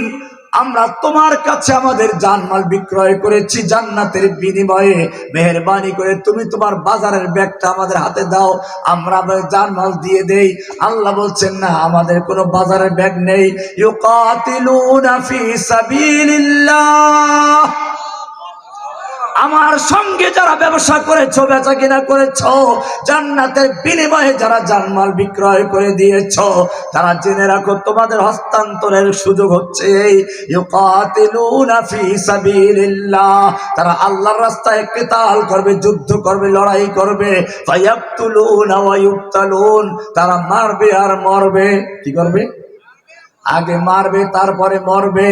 আমরা তোমার কাছে আমাদের জানমাল বিক্রয় করেছি জান্নাতের বিনিময়ে, মেহেরবানি করে তুমি তোমার বাজারের ব্যাগটা আমাদের হাতে দাও, আমরা আমাদের জানমাল দিয়ে দেই। আল্লাহ বলছেন, না, আমাদের কোনো বাজারের ব্যাগ নেই। ইউকাতিলুনা ফি সাবিলিল্লাহ, আমার সঙ্গে যারা ব্যবসা করেছো, বেচা কিনা করেছো, জান্নাতের বিনিময়ে যারা জানমাল বিক্রয় করে দিয়েছো, তারা জেনে রাখো তোমাদের হস্তান্তরের সুযোগ হচ্ছে এই ইউকাতিলুনা ফি সাবিলিল্লাহ, তারা আল্লাহর রাস্তায় কিতাল করবে, যুদ্ধ করবে, লড়াই করবে। ফায়াকতুলুনা ওয়া ইউকতালুন, তারা মারবে আর মরবে। কি করবে? আগে মারবে তারপরে মরবে।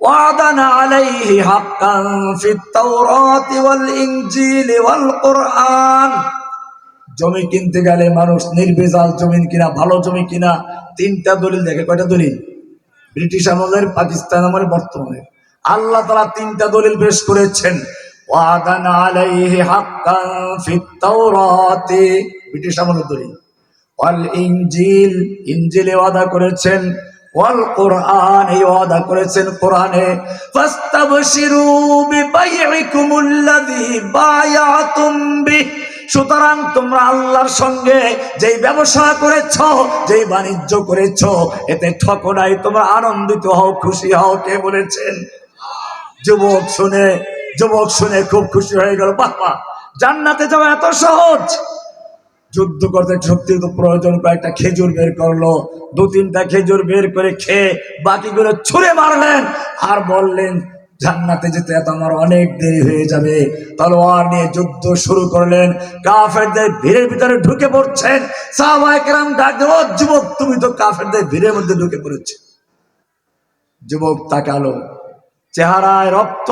ওয়াদানা আলাইহি হাক্কান ফিত তাওরাতি ওয়াল ইনজিলি ওয়াল কুরআন। জমি কিনতে গেলে মানুষ নির্ভেজাল জমি কিনা, ভালো জমি কিনা, তিনটা দলিল দেখে। কয়টা দলিল? ব্রিটিশ আমলের, পাকিস্তান আমলের, বর্তমানে আল্লাহ তাআলা তিনটা দলিল পেশ করেছেন। ওয়াদানা আলাইহি হাক্কান ফিত তাওরাতি, ব্রিটিশ আমলের দলিল। ওয়াল ইনজিল, ইনজিলে ওয়াদা করেছেন। ওয়াল কুরআন, এই ওয়াদা করেছেন কোরআনে। ফাস্তাবশিরু বিবাইইকুমুল্লাযী বায়াতুম বিহি, সুতরাং তোমরা আল্লাহর সঙ্গে যেই ব্যবসা করেছো, যেই বাণিজ্য করেছো, এতে ঠকো নাই, তোমরা আনন্দিত হও, খুশি হও। কে বলেছেন? যুবক শুনে খুব খুশি হয়ে গেল। বাহ বাহ, জান্নাতে যাওয়া এত সহজ। যুদ্ধ করতে শক্তি তো প্রয়োজন। কয়েকটা খেজুর বের করলো, 2-3টা খেজুর বের করে খেয়ে বাকিগুলো ছুঁড়ে মারলেন আর বললেন, জান্নাতে যেতে এত আমার অনেক দেরি হয়ে যাবে। তলোয়ার নিয়ে যুদ্ধ শুরু করলেন। কাফেরদের ভিড়ের ভিতরে ঢুকে পড়ছেন। সাহাবায়ে কেরাম ডাক দিল, যুবক, তুমি তো কাফেরদের ভিড়ের মধ্যে ঢুকে পড়েছো। যুবক তাকালো, চেহারায় রক্ত,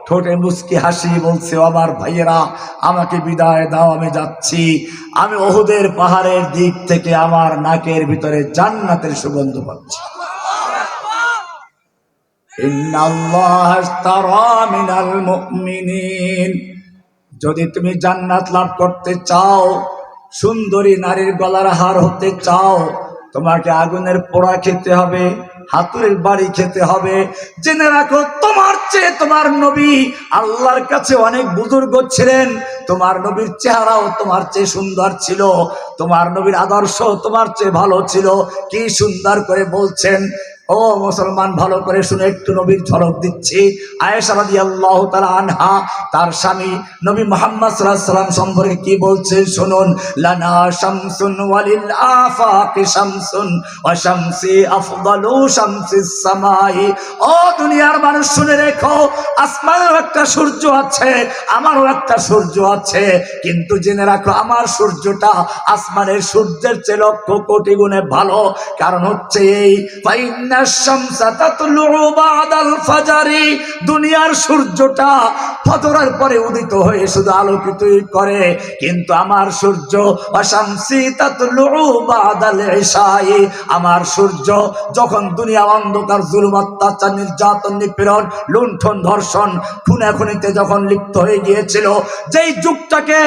ঠোঁটে মুচকি হাসি, বলছে, আমার ভাইয়েরা, আমাকে বিদায় দাও, আমি যাচ্ছি। আমি উহুদের পাহাড়ের দিক থেকে আমার নাকের ভিতরে জান্নাতের সুগন্ধ পাচ্ছি। ইন্নাল্লাহ আশতারা মিনাল মুমিনিন, যদি তুমি জান্নাত লাভ করতে চাও, সুন্দরী নারীর গলার হার হতে চাও, তোমাকে আগুনের পোড়া খেতে হবে, হাতুড়ির বাড়ি খেতে হবে। জেনে রাখো, তোমার চেয়ে তোমার নবী আল্লাহর কাছে অনেক বুজুর্গ ছিলেন। তোমার নবীর চেহারাও তোমার চেয়ে সুন্দর ছিল, তোমার নবীর আদর্শ তোমার চেয়ে ভালো ছিল। কি সুন্দর করে বলছেন। ও মুসলমান, ভালো করে শুনে, একটু নবীর ঝলক দিচ্ছি। আয়েশা রাদিয়াল্লাহু তাআলা আনহা তার স্বামী নবী মুহাম্মদ সাল্লাল্লাহু আলাইহি ওয়াসাল্লাম সম্পর্কে কি বলছে শুনুন। লানা শামসুন ওয়ালিল আফাকি শামসুন ওয়া শামসি আফদালু শামসিস সামাই। ও দুনিয়ার মানুষ, শুনে রেখো, আসমানেও একটা সূর্য আছে, আমারও একটা সূর্য আছে, কিন্তু জেনে রাখো, আমার সূর্যটা আসমানের সূর্যের চেয়ে লক্ষ কোটি গুণে ভালো। কারণ হচ্ছে এই, দুনিয়ার সূর্যটা ফজরের পরে উদিত হয়ে শুধু আলোকিতই করে, কিন্তু আমার সূর্য আমার সূর্য যখন দুনিয়া অন্ধকার, জুলুম, অত্যাচার, নির্যাতন, নিপীড়ন, লুণ্ঠন, ধর্ষণ, খুনাখুনিতে যখন লিপ্ত হয়ে গিয়েছিল, যেই যুগটাকে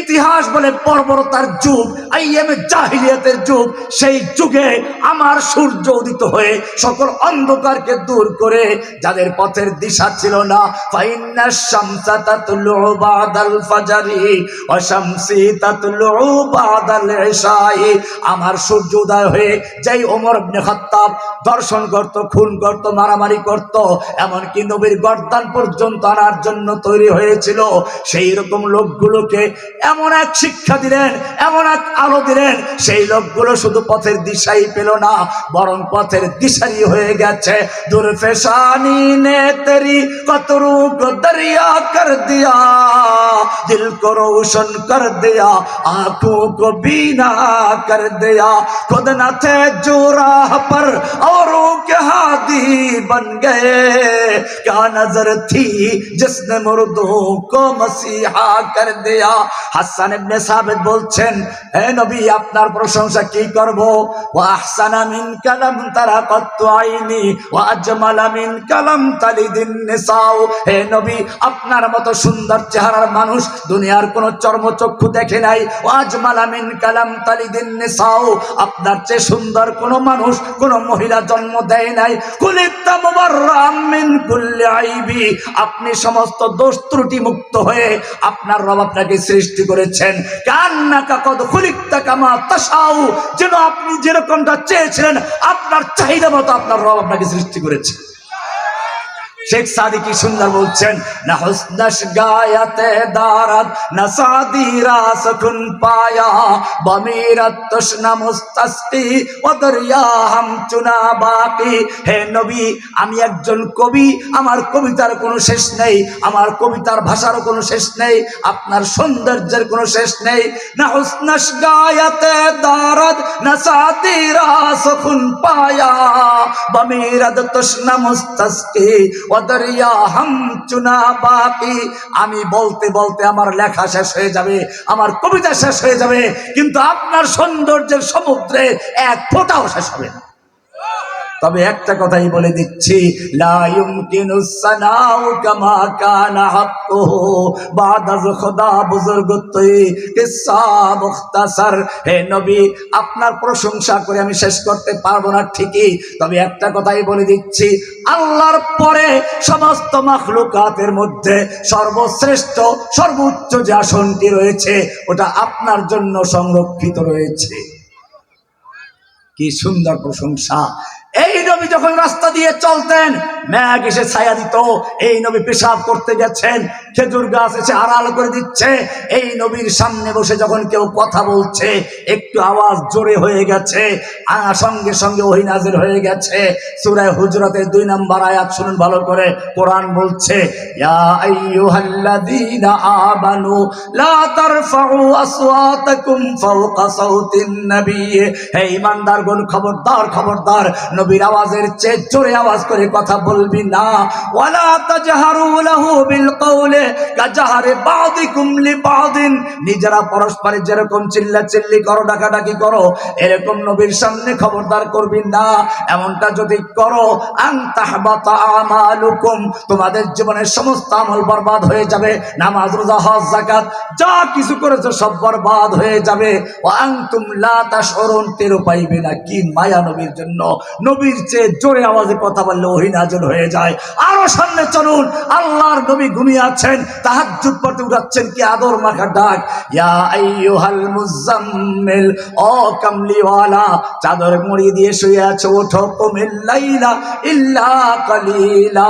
ইতিহাস বলে বর্বরতার যুগ, আইয়ামে জাহিলিয়াতের যুগ, সেই যুগে আমার সূর্য উদিত হয়ে সকল অন্ধকারকে দূর করে যাদের পথের দিশা ছিল না, ফাইন্নাশ শামসা তাতলু বাদাল ফাজরি ওয়া শামসি তাতলু বাদাল ইশাই। আমার সূর্য উদয় হয়ে যেই ওমর ইবনে খাত্তাব দর্শন করত, খুন করত, মারামারি করত, এমনকি নবীর গর্দান পর্যন্ত আনার জন্য তৈরি হয়েছিল, সেই রকম লোকগুলোকে এমন এক শিক্ষা দিলেন, এমন এক আলো দিলেন, সেই লোকগুলো শুধু পথের দিশাই পেল না, বরং পথের দিশারি হয়ে গেছে। দুরফেশানি নে তেরি কতরু কো দরিয়া কর দিয়া, দিল কো রোशन कर दिया, आंखों को बीना कर दिया। खुद न थे जो राह पर औरों के हादी बन गए, क्या नजर थी जिसने मुर्दों को मसीहा कर दिया। হাসান ইবনে সাবিত বলছেন, হে নবী আপনার প্রশংসা কি করব। ওয়া আহসানা মিন কালাম তারাকাত আইনি ওয়া আজমালা মিন কালাম তালিদিন নিসাও। হে নবী আপনার মতো সুন্দর চেহারার মানুষ দুনিয়ার কোন চর্মচক্ষু দেখে নাই। ওয়া আজমালা মিন কালাম তালিদিন নিসাও, আপনার চেয়ে সুন্দর কোন মানুষ কোন মহিলা জন্ম দেয় নাই। কুলিতা মুবাররাম মিন কুল্লি আইবি, আপনি সমস্ত দোষ ত্রুটি মুক্ত হয়ে আপনার রব আপনাকে সৃষ্টি করেছেন। কান্নাকা কদ খুলিকতা কামা তাশাউ, যেন আপনি যেরকমটা চেয়েছিলেন আপনার চাহিদা মতো আপনার রব আপনাকে সৃষ্টি করেছে। শেখ সাদি কি সুন্দর বলছেন, না হুসনশ গায়াতে দারাত না সাদি রাসকুন পায়া, বমিরাত তশনা মুস্তাসকি ওয়া দরিয়া হাম চুনা বাকি। হে নবী আমি একজন কবি, আমার কবিতার কোনো শেষ নেই, আমার কবিতার ভাষারও কোনো শেষ নেই, আপনার সৌন্দর্যের কোনো শেষ নেই। না হুসনশ গায়াতে দারাত না সাদি রাসকুন পায়া, বমিরাত তশনা মুস্তাসকি দরিয়া হাম চুনা বাকি। আমি বলতে বলতে আমার লেখা শেষ হয়ে যাবে, আমার কবিতা শেষ হয়ে যাবে, কিন্তু আপনার সৌন্দর্যের সমুদ্রে এক ফোঁটাও শেষ হবে না। তবে একটা কথাই বলে দিচ্ছি, লা ইউমকিনুস সানাউ কামা কানা হাক্কুহু বাদা খুদা বুজুর্গত্বই কিসসা মুখতাসার। হে নবী আপনার প্রশংসা করে আমি শেষ করতে পারবো না ঠিকই, তবে একটা কথাই বলে দিচ্ছি, আল্লাহর পরে সমস্ত মাখলুকাতের মধ্যে সর্বশ্রেষ্ঠ সর্বোচ্চ যে আসনটি রয়েছে ওটা আপনার জন্য সংরক্ষিত রয়েছে। কি সুন্দর প্রশংসা। এই নবী যখন রাস্তা দিয়ে চলতেন মেঘ এসে ছায়া দিত, এই নবী পেশাব করতে গেছেন খেজুর গাছ এসে আড়াল করে দিচ্ছে, এই নবীর সামনে বসে যখন কেউ কথা বলছে একটু আওয়াজ জোরে হয়ে গেছে সঙ্গে সঙ্গে ওহী নাযিল হয়ে গেছে। সূরা হুজরাতের 2 নম্বর আয়াত শুনুন ভালো করে, কোরআন বলছে, ইয়া আইয়ুহাল্লাযীনা আমানু লা তারফাউ আসওয়াতাকুম ফাওকা সাউতিন নবী। হে ঈমানদারগণ খবরদার খবরদার, নবীর আওয়াজের চেয়ে জোরে আওয়াজ করে কথা বলবি না। ওয়ালা তাজহারু লাহু বিল কওলি কাজহারি বাযিকুম লিবাযিন, নিজেরা পরস্পরে যেরকম চিল্লাচিল্লি করো ডাকাডাকি করো এরকম নবীর সামনে খবরদার করবি না। এমনটা যদি করো আন তাহবাতা আমালুকুম, তোমাদের জীবনের সমস্ত আমল বরবাদ হয়ে যাবে, নামাজ রোজা হজ যাকাত যা কিছু করেছো সব বরবাদ হয়ে যাবে। ওয়া আনতুম লা তাশউরুন, টের পাইবে না। কি মায়া নবীর জন্য, নবীর চেয়ে জোরে আওয়াজে কথা বললে ওহী নাযিল হয়ে যায়। আরো সামনে চলুন, আল্লাহর নবী ঘুমিয়ে আছেন, তাহাজ্জুদ পড়তে উঠাচ্ছেন, কি আদর মাখা ডাক, ইয়া আইয়ুহাল মুজাম্মিল, ও কামলিওয়ালা চাদর মুড়ি দিয়ে শুয়ে আছো, ওঠো, কুমিল লাইলা ইল্লা কালিলা,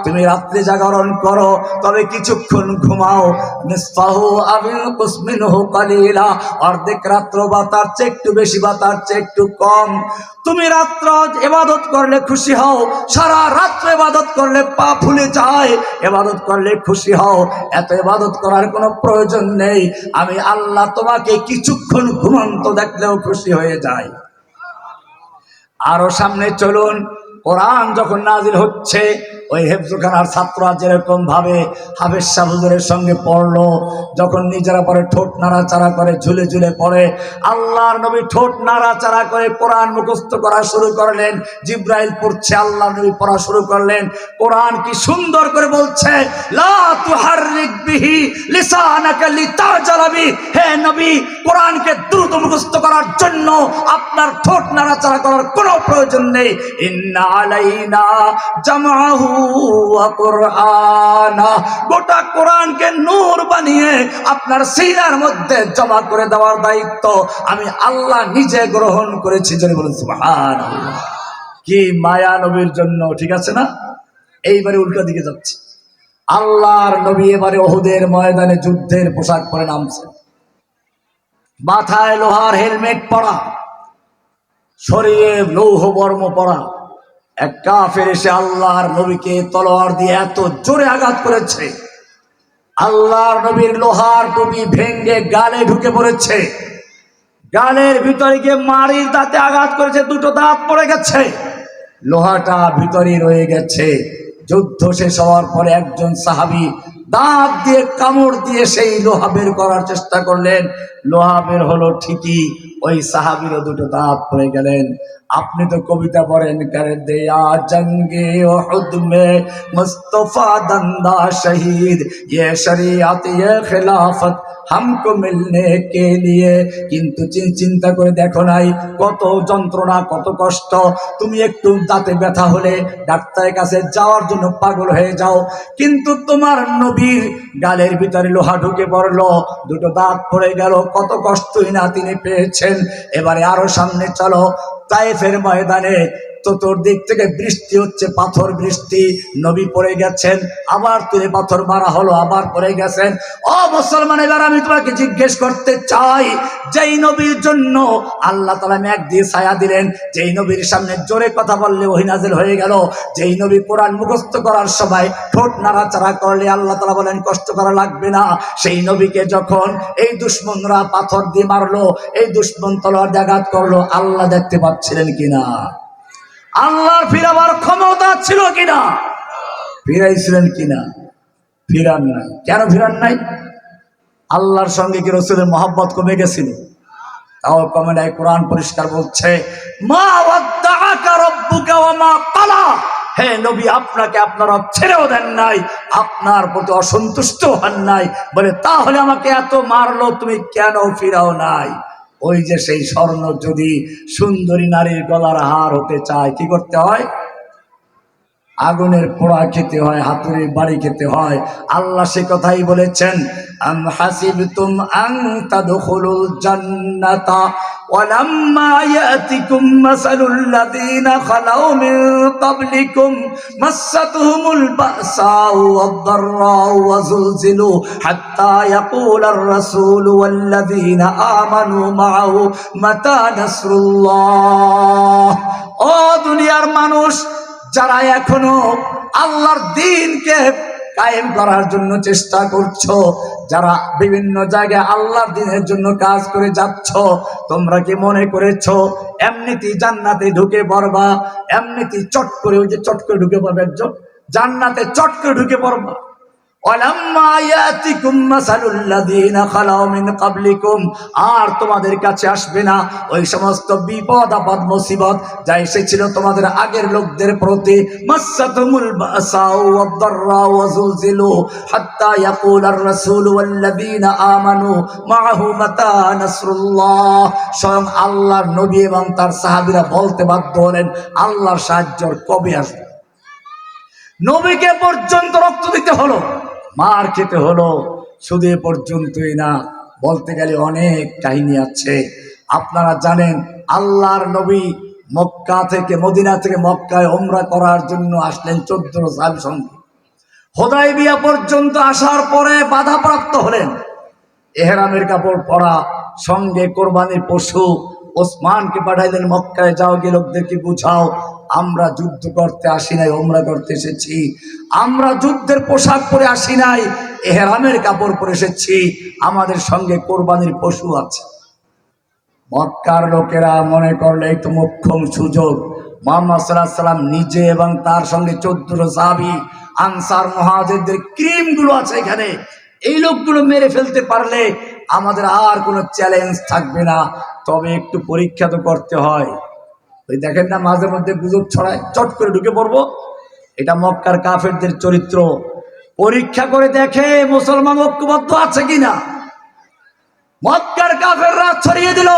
তুমি রাত্রি জাগরণ করো তবে কিছুক্ষণ ঘুমাও, নিসফাহু আবিল কুসমিনহু কালিলা, অর্ধেক রাত্র বা তার চেয়ে একটু বেশি বা তার চেয়ে একটু কম। তুমি রাত্র ইবাদত করলে খুশি হও, সারা রাত্র ইবাদত করলে পা ফুলে যায়, ইবাদত করলে খুশি হও, এত ইবাদত করার কোনো প্রয়োজন নেই, আমি আল্লাহ তোমাকে কিছুক্ষণ ঘুমন্ত দেখলেও খুশি হয়ে যায়। আরো সামনে চলুন, কোরআন যখন নাজিল হচ্ছে ওই হেফজখানার ছাত্ররা যেরকম ভাবে হাফেজ সাহেব হুজুরের সঙ্গে পড়লো, যখন নিজেরা পরে ঠোঁট নাড়াচাড়া করে ঝুলে ঝুলে পড়ে, আল্লাহর নবী ঠোঁট নাড়াচাড়া করে কোরআন মুখস্থ করা শুরু করলেন। জিব্রাইল পড়ছে, আল্লাহর নবী পড়া শুরু করলেন। কোরআন কি সুন্দর করে বলছে, লা তুহাররিক বিহি লিসানাকা লিতাজালা বিহি, হে নবী কোরআনকে দ্রুত মুখস্থ করার জন্য আপনার ঠোঁট নাড়াচাড়া করার কোনো প্রয়োজন নেই। ইন্না আলাইনা জামাহু ওয়া কুরআনা, গোটা কোরআনকে নূর বানিয়ে আপনার সিনার মধ্যে জমা করে দেওয়ার দায়িত্ব আমি আল্লাহ নিজে গ্রহণ করেছি। যদি বলেন সুবহানাল্লাহ, কি মায়া নবীর জন্য, ঠিক আছে না? এইবারে উল্টা দিকে যাচ্ছে, আল্লাহর নবী এবারে উহুদের ময়দানে যুদ্ধের পোশাক পরে নামছে। মাথায় লোহার হেলমেট পরা, শরীরে লৌহ বর্ম পরা এক কাফের এসে আল্লাহর নবীকে তলোয়ার দিয়ে এত জোরে আঘাত করেছে, আল্লাহর নবীর লোহার টুপি ভেঙ্গে গালে ঢুকে পড়েছে, গালের ভিতরে গিয়ে মাড়ির দাঁতে আঘাত করেছে, দুটো দাঁত পড়ে গেছে, লোহাটা ভিতরে রয়ে গেছে। যুদ্ধ শেষ হওয়ার পরে একজন সাহাবী দাঁত দিয়ে কামড় দিয়ে সেই লোহা বের করার চেষ্টা করলেন, লোহা বের হলো ঠিকই, ওই সাহাবীরও দুটো দাঁত পড়ে গেলেন। আপনি তো কবিতা পড়েন, করে দেয়া জঙ্গে উহুদ মে মুস্তফা দন্দা শহীদ, ये शरीयत ये खिलाफत हमको मिलने के लिए। কিন্তু চিন্তা করে দেখো নাই কত যন্ত্রণা, কত কষ্ট। তুমি একটু দাঁতে ব্যথা হলে ডাক্তারের কাছে যাওয়ার জন্য পাগল হয়ে যাও, কিন্তু তোমার নবীর গালের ভিতরে লোহা ঢুকে পড়লো, দুটো দাঁত পড়ে গেল, কত কষ্টই না তিনি পেয়েছেন। এবারে আরো সামনে চলো, তায়েফের ময়দানে চতুর্দিক থেকে বৃষ্টি হচ্ছে, পাথর বৃষ্টি, নবী পড়ে গেছেন, আবার তুলে পাথর মারা হলো, আবার পড়ে গেছেন। ও মুসলমান, এবার আমি তোমাকে জিজ্ঞেস করতে চাই, যেই নবীর জন্য আল্লাহ তাআলা মেঘ দিয়ে ছায়া দিলেন, যেই নবীর সামনে জোরে কথা বললে ওহী নাযিল হয়ে গেল, যেই নবী কোরআন মুখস্থ করার সময় ঠোঁট নাড়াচাড়া করলে আল্লাহ তাআলা বলেন কষ্ট করা লাগবে না, সেই নবীকে যখন এই দুশমনরা পাথর দিয়ে মারলো, এই দুশমন তলোয়ার দিয়ে আঘাত করলো, আল্লাহ দেখতে পাচ্ছিলেন কিনা? আল্লাহর ফিরাবার ক্ষমতা ছিল কিনা? ফিরাইছিলেন কিনা? ফিরান নাই। কেন ফিরান নাই? আল্লাহর সঙ্গে কি রাসূলের মহব্বত কমে গেছিল? তাও কমে নাই। কোরআন পরিষ্কার বলছে, মা ওয়াদ্দাআকা রাব্বুকা ওয়া মা ক্বালা। হে নবী, আপনাকে আপনার রব ছেড়েও দেন নাই, আপনার প্রতি অসন্তুষ্ট হন নাই, বলে তাহলে আমাকে এত মারলো, তুমি কেন ফিরাও নাই? ওই যে সেই স্বর্ণ যদি সুন্দরী নারীর গলার হার হতে চায়, কি করতে হয়? আগুনের পোড়া খেতে হয়, হাতুড়ির বাড়ি খেতে হয়। আল্লাহ সে কথাই বলেছেন, আম হাসিবতুম আন তাদখুলুল জান্নাতা ওয়ালাম্মা ইয়াতিকুম মাসালুল লাযীনা খালাউ মিন ক্বাবলিকুম মাসাতহুমুল বাসাউ ওয়াদ-দাররাউ ওয়া যুলজিলু হাত্তা ইয়াকুলার রাসূলু ওয়াল লাযীনা আমানু মাআহু মাতা নাসরুল্লাহ। ও দুনিয়ার মানুষ, যারা এখনো আল্লাহর দ্বীনকে কায়েম করার জন্য চেষ্টা করছো, যারা বিভিন্ন জায়গায় আল্লাহর দ্বীনের জন্য কাজ করে যাচ্ছ, তোমরা কি মনে করেছো এমনিতেই জান্নাতে ঢুকে পড়বা? এমনিতেই চট করে, ওই যে চট করে ঢুকে পড়বে একজন, জান্নাতে চট করে ঢুকে পড়বা? ওয়ালাম্মা ইয়াতিকুম মাসালুল লাযীনা খালাউ মিন ক্বাবলিকুম, আর তোমাদের কাছে আসবে না ওই সমস্ত বিপদ আপদ মুসিবত যা এসেছিল তোমাদের আগের লোকদের প্রতি। মাসাতুমুল বাসাউ ওয়াদ-দাররাউ ওয়া যুলজিলু হাত্তা ইয়াকুলার রাসূলু ওয়াল লাযীনা আমানু মাআহু মাতা নাসরুল্লাহ। স্বয়ং আল্লাহর নবী এবং তার সাহাবীরা বলতে বাধ্য হলেন, আল্লাহর সাহায্য কবে আসবে? নবীকে পর্যন্ত রক্ত দিতে হলো, মার খেতে হলো। শুধু এ পর্যন্তই না, বলতে গেলে অনেক কাহিনী আছে। আপনারা জানেন, আল্লাহর নবী মক্কা থেকে, মদিনা থেকে মক্কায় ওমরা করার জন্য আসলেন 14 সাহাবীর সঙ্গে। হুদায়বিয়া পর্যন্ত আসার পরে বাধাপ্রাপ্ত হলেন। এহরামের কাপড় পরা, সঙ্গে কোরবানির পশু। ওসমানকে পাঠাইলেন, মক্কায় যাও, গিয়ে লোকদেরকে বুঝাও আমরা যুদ্ধ করতে আসি নাই, ওমরা করতে এসেছি। আমরা যুদ্ধের পোশাক পরে আসি নাই, এহরামের কাপড় পরে এসেছি, আমাদের সঙ্গে কোরবানির পশু আছে। মক্কার লোকেরা মনে করলে এই তো মোক্ষম সুযোগ। মুহাম্মদ সাল্লাল্লাহু আলাইহি ওয়াসাল্লাম নিজে এবং তার সঙ্গে 14 সাহাবী, আনসার মুহাজিরদের ক্রিমগুলো আছে এখানে, এই লোকগুলো মেরে ফেলতে পারলে আমাদের আর কোনো চ্যালেঞ্জ থাকবে না। তবে একটু পরীক্ষা তো করতে হয়। ওই দেখেন না, মাঝে মধ্যে গুজব ছড়ায়, চট করে ঢুকে পড়বো। এটা মক্কার কাফেরদের চরিত্র। পরীক্ষা করে দেখে মুসলমান ঐক্যবদ্ধ আছে কিনা। মক্কার কাফেররা ছড়িয়ে দিল,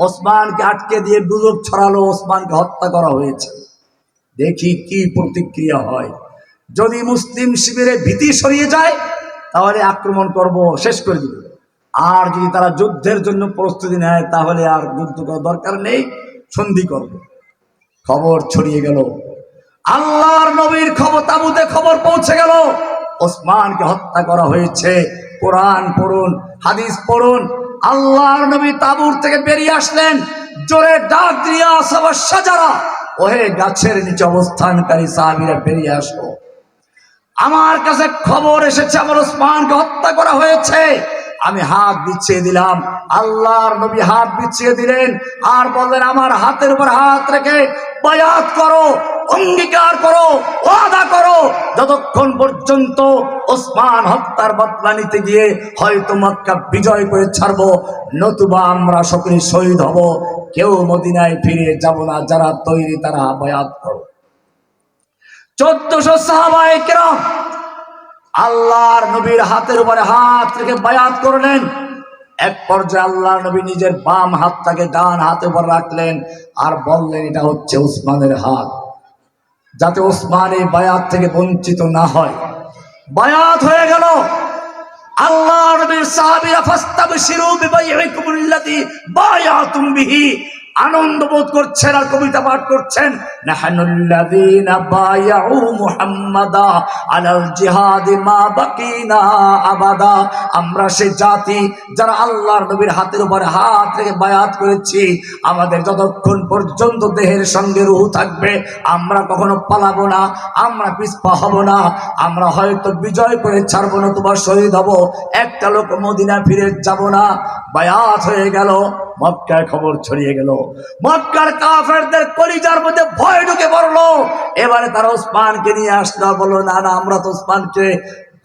ওসমানকে আটকে দিয়ে গুজব ছড়ালো, ওসমানকে হত্যা করা হয়েছে। দেখি কি প্রতিক্রিয়া হয়। যদি মুসলিম শিবিরে ভীতি সরিয়ে যায় তাহলে আক্রমণ করব, শেষ করে দিব। আর যদি তারা যুদ্ধের জন্য প্রস্তুতি নেয় তাহলে আর যুদ্ধ করার দরকার নেই, সন্ধি করব। খবর ছড়িয়ে গেল, আল্লাহর নবীর খবর, তাবুতে খবর পৌঁছে গেল, ওসমানকে হত্যা করা হয়েছে। কোরআন পড়ুন, হাদিস পড়ুন, আল্লাহর নবী তাবুর থেকে বেরিয়ে আসলেন, জোরে ডাক দিয়া আসহাবাস শাজারা, ওহে গাছের নিচে অবস্থানকারী সাহাবীরা বেরিয়ে আসো, আমার কাছে খবর এসেছে আমার ওসমানকে হত্যা করা হয়েছে। আমি হাত বিছিয়ে দিলাম, আল্লাহর নবী হাত বিছিয়ে দিলেন আর বললেন আমার হাতের উপর হাত রেখে বায়াত করো, অঙ্গীকার করো, ওয়াদা করো, যতক্ষণ পর্যন্ত ওসমান হত্যার বদলা নিতে গিয়ে হয়তো মক্কা বিজয় করে ছাড়বো, নতুবা আমরা সকলে শহীদ হব, কেউ মদিনায় ফিরে যাব না, যারা তৈরি তারা বায়াত করো। 1400 সাহাবায়ে কেরাম আল্লাহর নবীর হাতের উপরে হাত রেখে বায়াত করলেন। এক পর্যায়ে আল্লাহর নবী নিজের বাম হাতটাকে ডান হাতে উপর রাখলেন আর বললেন এটা হচ্ছে ওসমানের হাত, যাতে ওসমান এই বায়াত থেকে বঞ্চিত না হয়। বায়াত হয়ে গেল। আল্লাহর নবীর সাহাবীরা ফাস্তাবশিরু বিবাইইকুমুল্লাযী বায়াতুম বিহি, আনন্দ বোধ করছেন আর কবিতা পাঠ করছেন, নাহানুল্লাযীনা বায়াউ মুহাম্মাদা আলাল জিহাদি মা বাকিনা আবাদা, আমরা সেই জাতি যারা আল্লাহর নবীর হাতের উপরে হাত রেখে বায়াত করেছি, আমাদের যতক্ষণ পর্যন্ত দেহের সঙ্গে রূহ থাকবে আমরা কখনো পালাবো না, আমরা পিছপা হব না, আমরা হয়তো বিজয় করে ছাড়বো নতুবা শহীদ হব, একটা লোক মদিনা ফিরে যাব না। বায়াত হয়ে গেল। মক্কায় খবর ছড়িয়ে গেল, মক্কার কাফেরদের কলিজার মধ্যে ভয় ঢুকে পড়লো। এবারে তারা ওসমানকে নিয়ে আসলো, বললো না না, আমরা তো ওসমানকে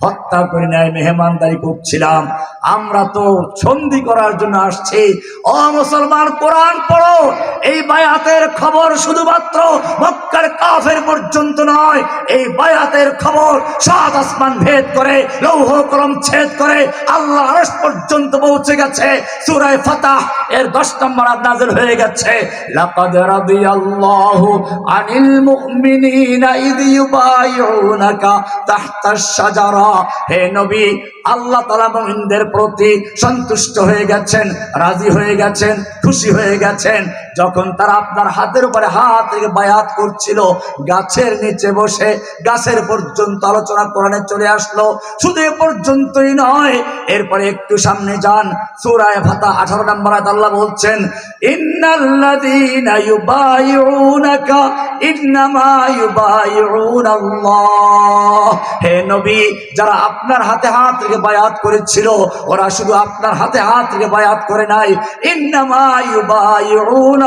হত্যা করি নাই, মেহমানদারি করছিলাম, আমরা তো সন্ধি করার জন্য আসছি। ও মুসলমান, কোরআন পড়ো, এই বায়াতের খবর শুধুমাত্র মক্কার কাফের পর্যন্ত নয়, এই বায়াতের খবর সাত আসমান ভেদ করে, লৌহ কলম ছেদ করে আল্লাহর আরশ পর্যন্ত পৌঁছে গেছে। সূরা ফাতহ এর 10 নম্বর আয়াত নাযিল হয়ে গেছে, লাকাদ রাদিয়াল্লাহু আনিল মুমিনিনা ইয ইউবাইউনাকা তাহতাশ শাজারা। হে নবী, আল্লাহ তাআলা মুমিনদের প্রতি সন্তুষ্ট হয়ে গেছেন, রাজি হয়ে গেছেন, খুশি হয়ে গেছেন যখন তারা আপনার হাতের উপরে হাত রেখে বায়াত করছিল, গাছের নিচে বসে। গাছের পর্যন্ত আলোচনা কোরআনে চলে আসলো। শুধু এ পর্যন্তই নয়, এরপরে একটু সামনে যান, সূরা ফাতহ 18 নম্বর আয়াত আল্লাহ বলছেন, ইন্নাল্লাযীনা ইউবাইউনাকা ইন্নামা ইউবাইউনাল্লাহ। হে নবী, যারা আপনার হাতে হাত রেখে বায়াত করেছিল, ওরা শুধু আপনার হাতে হাত রেখে বায়াত করে নাই, ইন্নামা ইউবাইউনাল্লাহ,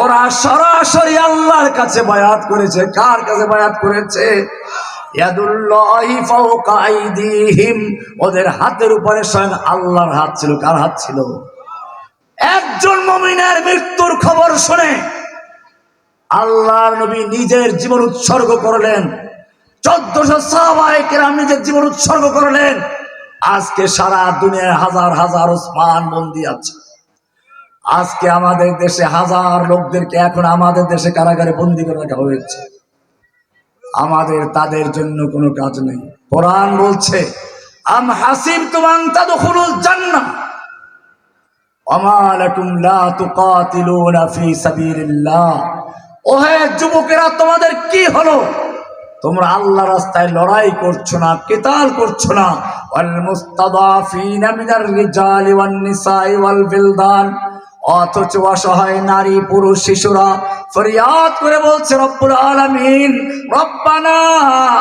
ওরা সরাসরি আল্লাহর কাছে বায়াত করেছে। কার কাছে বায়াত করেছে? ইয়াদুল্লাহি ফাওকা আইদিহিম, ওদের হাতের উপরে স্বয়ং আল্লাহর হাত ছিল। কার হাত ছিল? একজন মুমিনের মৃত্যুর খবর শুনে আল্লাহর নবী নিজের জীবন উৎসর্গ করলেন। 1400 সাহাবায়ে কেরাম নিজের জীবন উৎসর্গ করলেন। আজকে সারা দুনিয়ায় হাজার হাজার ওসমান বন্দী আছে। আজকে আমাদের দেশে হাজার লোকদেরকে এখন আমাদের দেশে কারাগারে বন্দী করে রাখা হয়েছে। আমাদের তাদের জন্য কোনো কাজ নেই। কোরআন বলছে, আম হাসিবতুম আন তাদখুলুল জান্নাহ ওয়া লাকুম লা তুকাতিলুনা ফি সাবিলিল্লাহ। ওহে যুবকেরা, তোমাদের কি হলো? তোমরা আল্লাহর রাস্তায় লড়াই করছো না, কিতাল করছো না। ওয়াল মুস্তাদাফিনা মিনার রিজালি ওয়ান নিসাই ওয়াল বিলদান, অথচ অসহায় নারী পুরুষ শিশুরা ফরিয়াদ করে বলছে, রব্বুল আলামিন, রব্বানা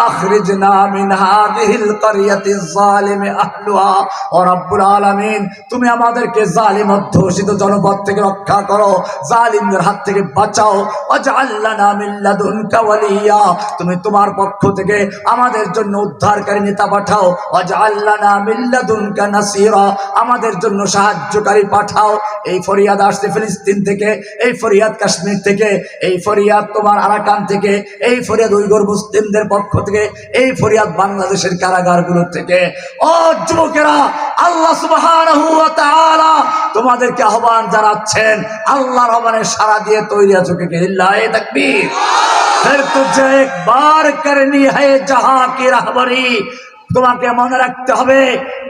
আখরিজনা মিন হাযিহিল ক্বরিয়াতিজ যালিমি আহলুহা। ও রব্বুল আলামিন, তুমি আমাদেরকে জালিম অধ্যুষিত জনপদ থেকে রক্ষা করো, জালিমদের হাত থেকে বাঁচাও। ওয়াজআল লানা মিন লাদুনকা ওয়ালিয়্যা, তুমি তোমার পক্ষ থেকে আমাদের জন্য উদ্ধারকারী নেতা পাঠাও। ওয়াজআল লানা মিন লাদুনকা নাসীরা, আমাদের জন্য সাহায্যকারী পাঠাও। এই ফরিয়াদ আসছে ফিলিস্তিন থেকে, এই ফরিয়াদ কাশ্মীর থেকে, এই ফরিয়াদ তোমার আরাকান থেকে, এই ফরিয়াদ উইঘুর মুসলিমদের পক্ষ থেকে, এই ফরিয়াদ বাংলাদেশের কারাগারগুলো থেকে। ও যুবকেরা, আল্লাহ সুবহানাহু ওয়া তাআলা তোমাদেরকে আহ্বান জানাচ্ছেন। আল্লাহর আহ্বানে সাড়া দিয়ে তৈরি আছো কে? লিল্লাহি তাকবীর। ফির তুঝে এক বার করনি হ্যায় জাহাঁ কি রাহবরি, তোমাকে মনে রাখতে হবে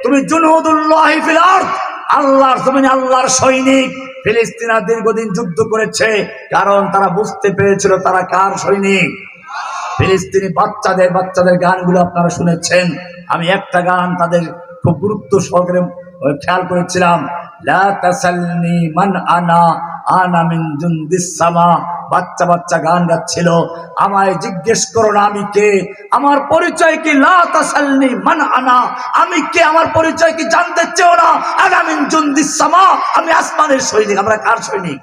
তুমি জুনুদুল্লাহি ফিল আরদ, আল্লাহর জমিনে আল্লাহর সৈনিক। ফিলিস্তিনা দীর্ঘদিন যুদ্ধ করেছে, কারণ তারা বুঝতে পেরেছিল তারা কার সৈনিক। ফিলিস্তিনি বাচ্চাদের গানগুলো আপনারা শুনেছেন। আমি একটা গান তাদের খুব গুরুত্ব সহকারে খেয়াল করেছিলাম। লা তাসালনি মান আনা আনা মিন জুনদিস সামা। বাচ্চা বাচ্চা গান গাচ্ছিল, আমায় জিজ্ঞেস করো না আমি কে, আমার পরিচয় কি। লা তাসালনি মান আনা, আমি কে, আমার পরিচয় কি জানতে চেও না। আনা মিন জুনদিস সামা, আমি আসমানের সৈনিক। আমরা কার সৈনিক?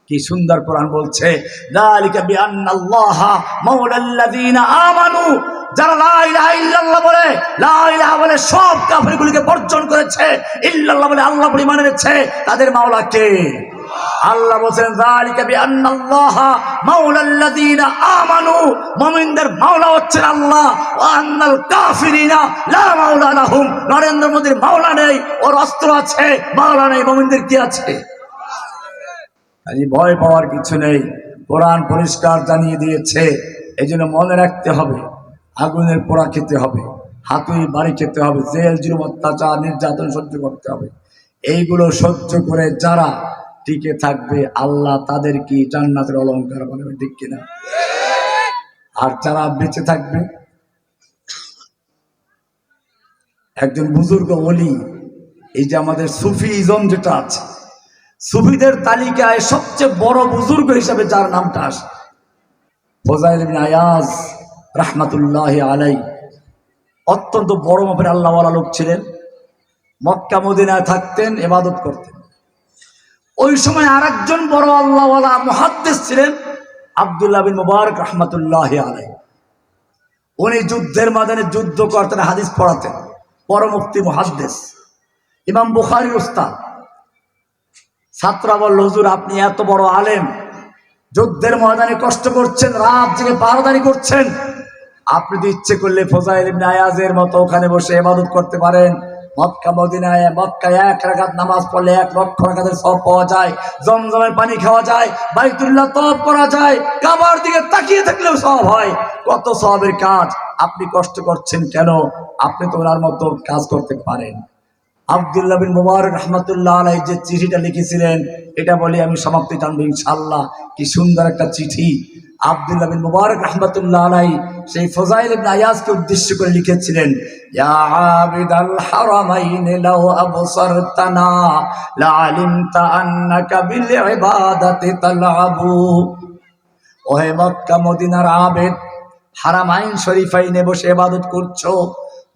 কি সুন্দর কোরআন বলছে, যালিকা বিআন্নাল্লাহা মাওলাল্লাযীনা আমানু। যারা লা ইলাহা ইল্লাল্লাহ বলে, লা ইলাহা বলে সব কাফিরগুলোকে বর্জন করেছে, ইল্লাল্লাহ বলে আল্লাহ বলে মানে নিয়েছে, তাদের মাওলা কে? আল্লাহ বলেন যালিকা বিআন্নাল্লাহা মাওলাল্লাযীনা আমানু, মুমিনদের মাওলা হচ্ছেন আল্লাহ। ওয়া আন্নাল কাফিরিনা লা মাওলা লাহুম, নরেন্দ্র মোদীর মাওলা নেই, ওর অস্ত্র আছে, মাওলা নেই। মুমিনদের কি আছে? ভয় পাওয়ার কিছু নেই, কোরআন পরিষ্কার জানিয়ে দিয়েছে। এই জন্য মনে রাখতে হবে, আগুনের পোড়া খেতে হবে, হাতুড়ি বাড়ি খেতে হবে, জেল জুলুম অত্যাচার নির্যাতন সহ্য করতে হবে। এইগুলো সহ্য করে যারা টিকে থাকবে, আল্লাহ তাদের কি জান্নাতের অলংকার বানাবে, ঠিক কিনা? আর যারা বেঁচে থাকবে, একজন বুজুর্গ ওলি, এই যে আমাদের সুফিজম যেটা আছে, সুফিদের তালিকায় সবচেয়ে বড় বুজুর্গ হিসাবে যার নামটা আসে, ফজাইল ইবনে আয়াজ রাহমাতুল্লাহি আলাইহি, অত্যন্ত বড় মাপের আল্লাহওয়ালা লোক ছিলেন। মক্কা মদিনায় থাকতেন, ইবাদত করতেন। ওই সময় আরেকজন বড় আল্লাহওয়ালা মুহাদ্দিস ছিলেন, আব্দুল্লাহ বিন মুবারক রাহমাতুল্লাহি আলাইহি। উনি যুদ্ধের ময়দানে যুদ্ধ করতেন, হাদিস পড়াতেন, বড় মুফতি মুহাদ্দিস, ইমাম বুখারীর উস্তাদ। ছাত্ররা বলল, হুজুর আপনি এত বড় আলেম, যুদ্ধের ময়দানে কষ্ট করছেন, রাত জেগে পাহারাদারি করছেন, আপনি তো ইচ্ছে করলে ফজাইল ইবনে আয়াজের মতো ওখানে বসে ইবাদত করতে পারেন। মক্কা মদিনায়, মক্কায় 1 রাকাত নামাজ পড়লে 1 লক্ষ রাকাতের সওয়াব পাওয়া যায়, জমজমের পানি খাওয়া যায়, বাইতুল্লাহ তওয়াফ করা যায়, কাবার দিকে তাকিয়ে থাকলেও সওয়াব হয়। কত সওয়াবের কাজ, আপনি কষ্ট করছেন কেন? আপনি তো ওনার মতো কাজ করতে পারেন। আব্দুল্লাহ বিন মুবারক রাহমাতুল্লাহ আলাইহি যে চিঠিটা লিখেছিলেন, এটা বলি আমি সমাপ্তি টানবো ইনশাআল্লাহ। কি সুন্দর একটা চিঠি! আব্দুল্লাহ বিন মুবারক রাহমাতুল্লাহ আলাইহি সেই ফজাইল ইবনে আয়াজকে উদ্দেশ্য করে লিখেছিলেন, ইয়া আবিদাল হারামাইন লাউ আবসারতানা লা আলিমতা আন্নাকা বিল ইবাদাতি তালআবু। ওহে মক্কা মদিনার আবেদ, হারামাইন শরীফাইনে বসে ইবাদত করছো,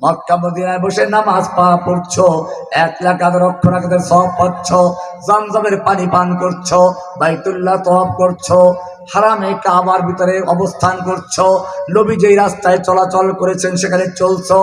মক্কা মদিনায় বসে নামাজ পড়ছো, 1 লাখ লক্ষ রাকাতের সওয়াব পাচ্ছ, জমজমের পানি পান করছো, বাইতুল্লাহ তওয়াফ করছো, হারামে কাবার ভিতরে অবস্থান করছো, নবী যেই রাস্তায় চলাচল করেছেন সেখানে চলছো।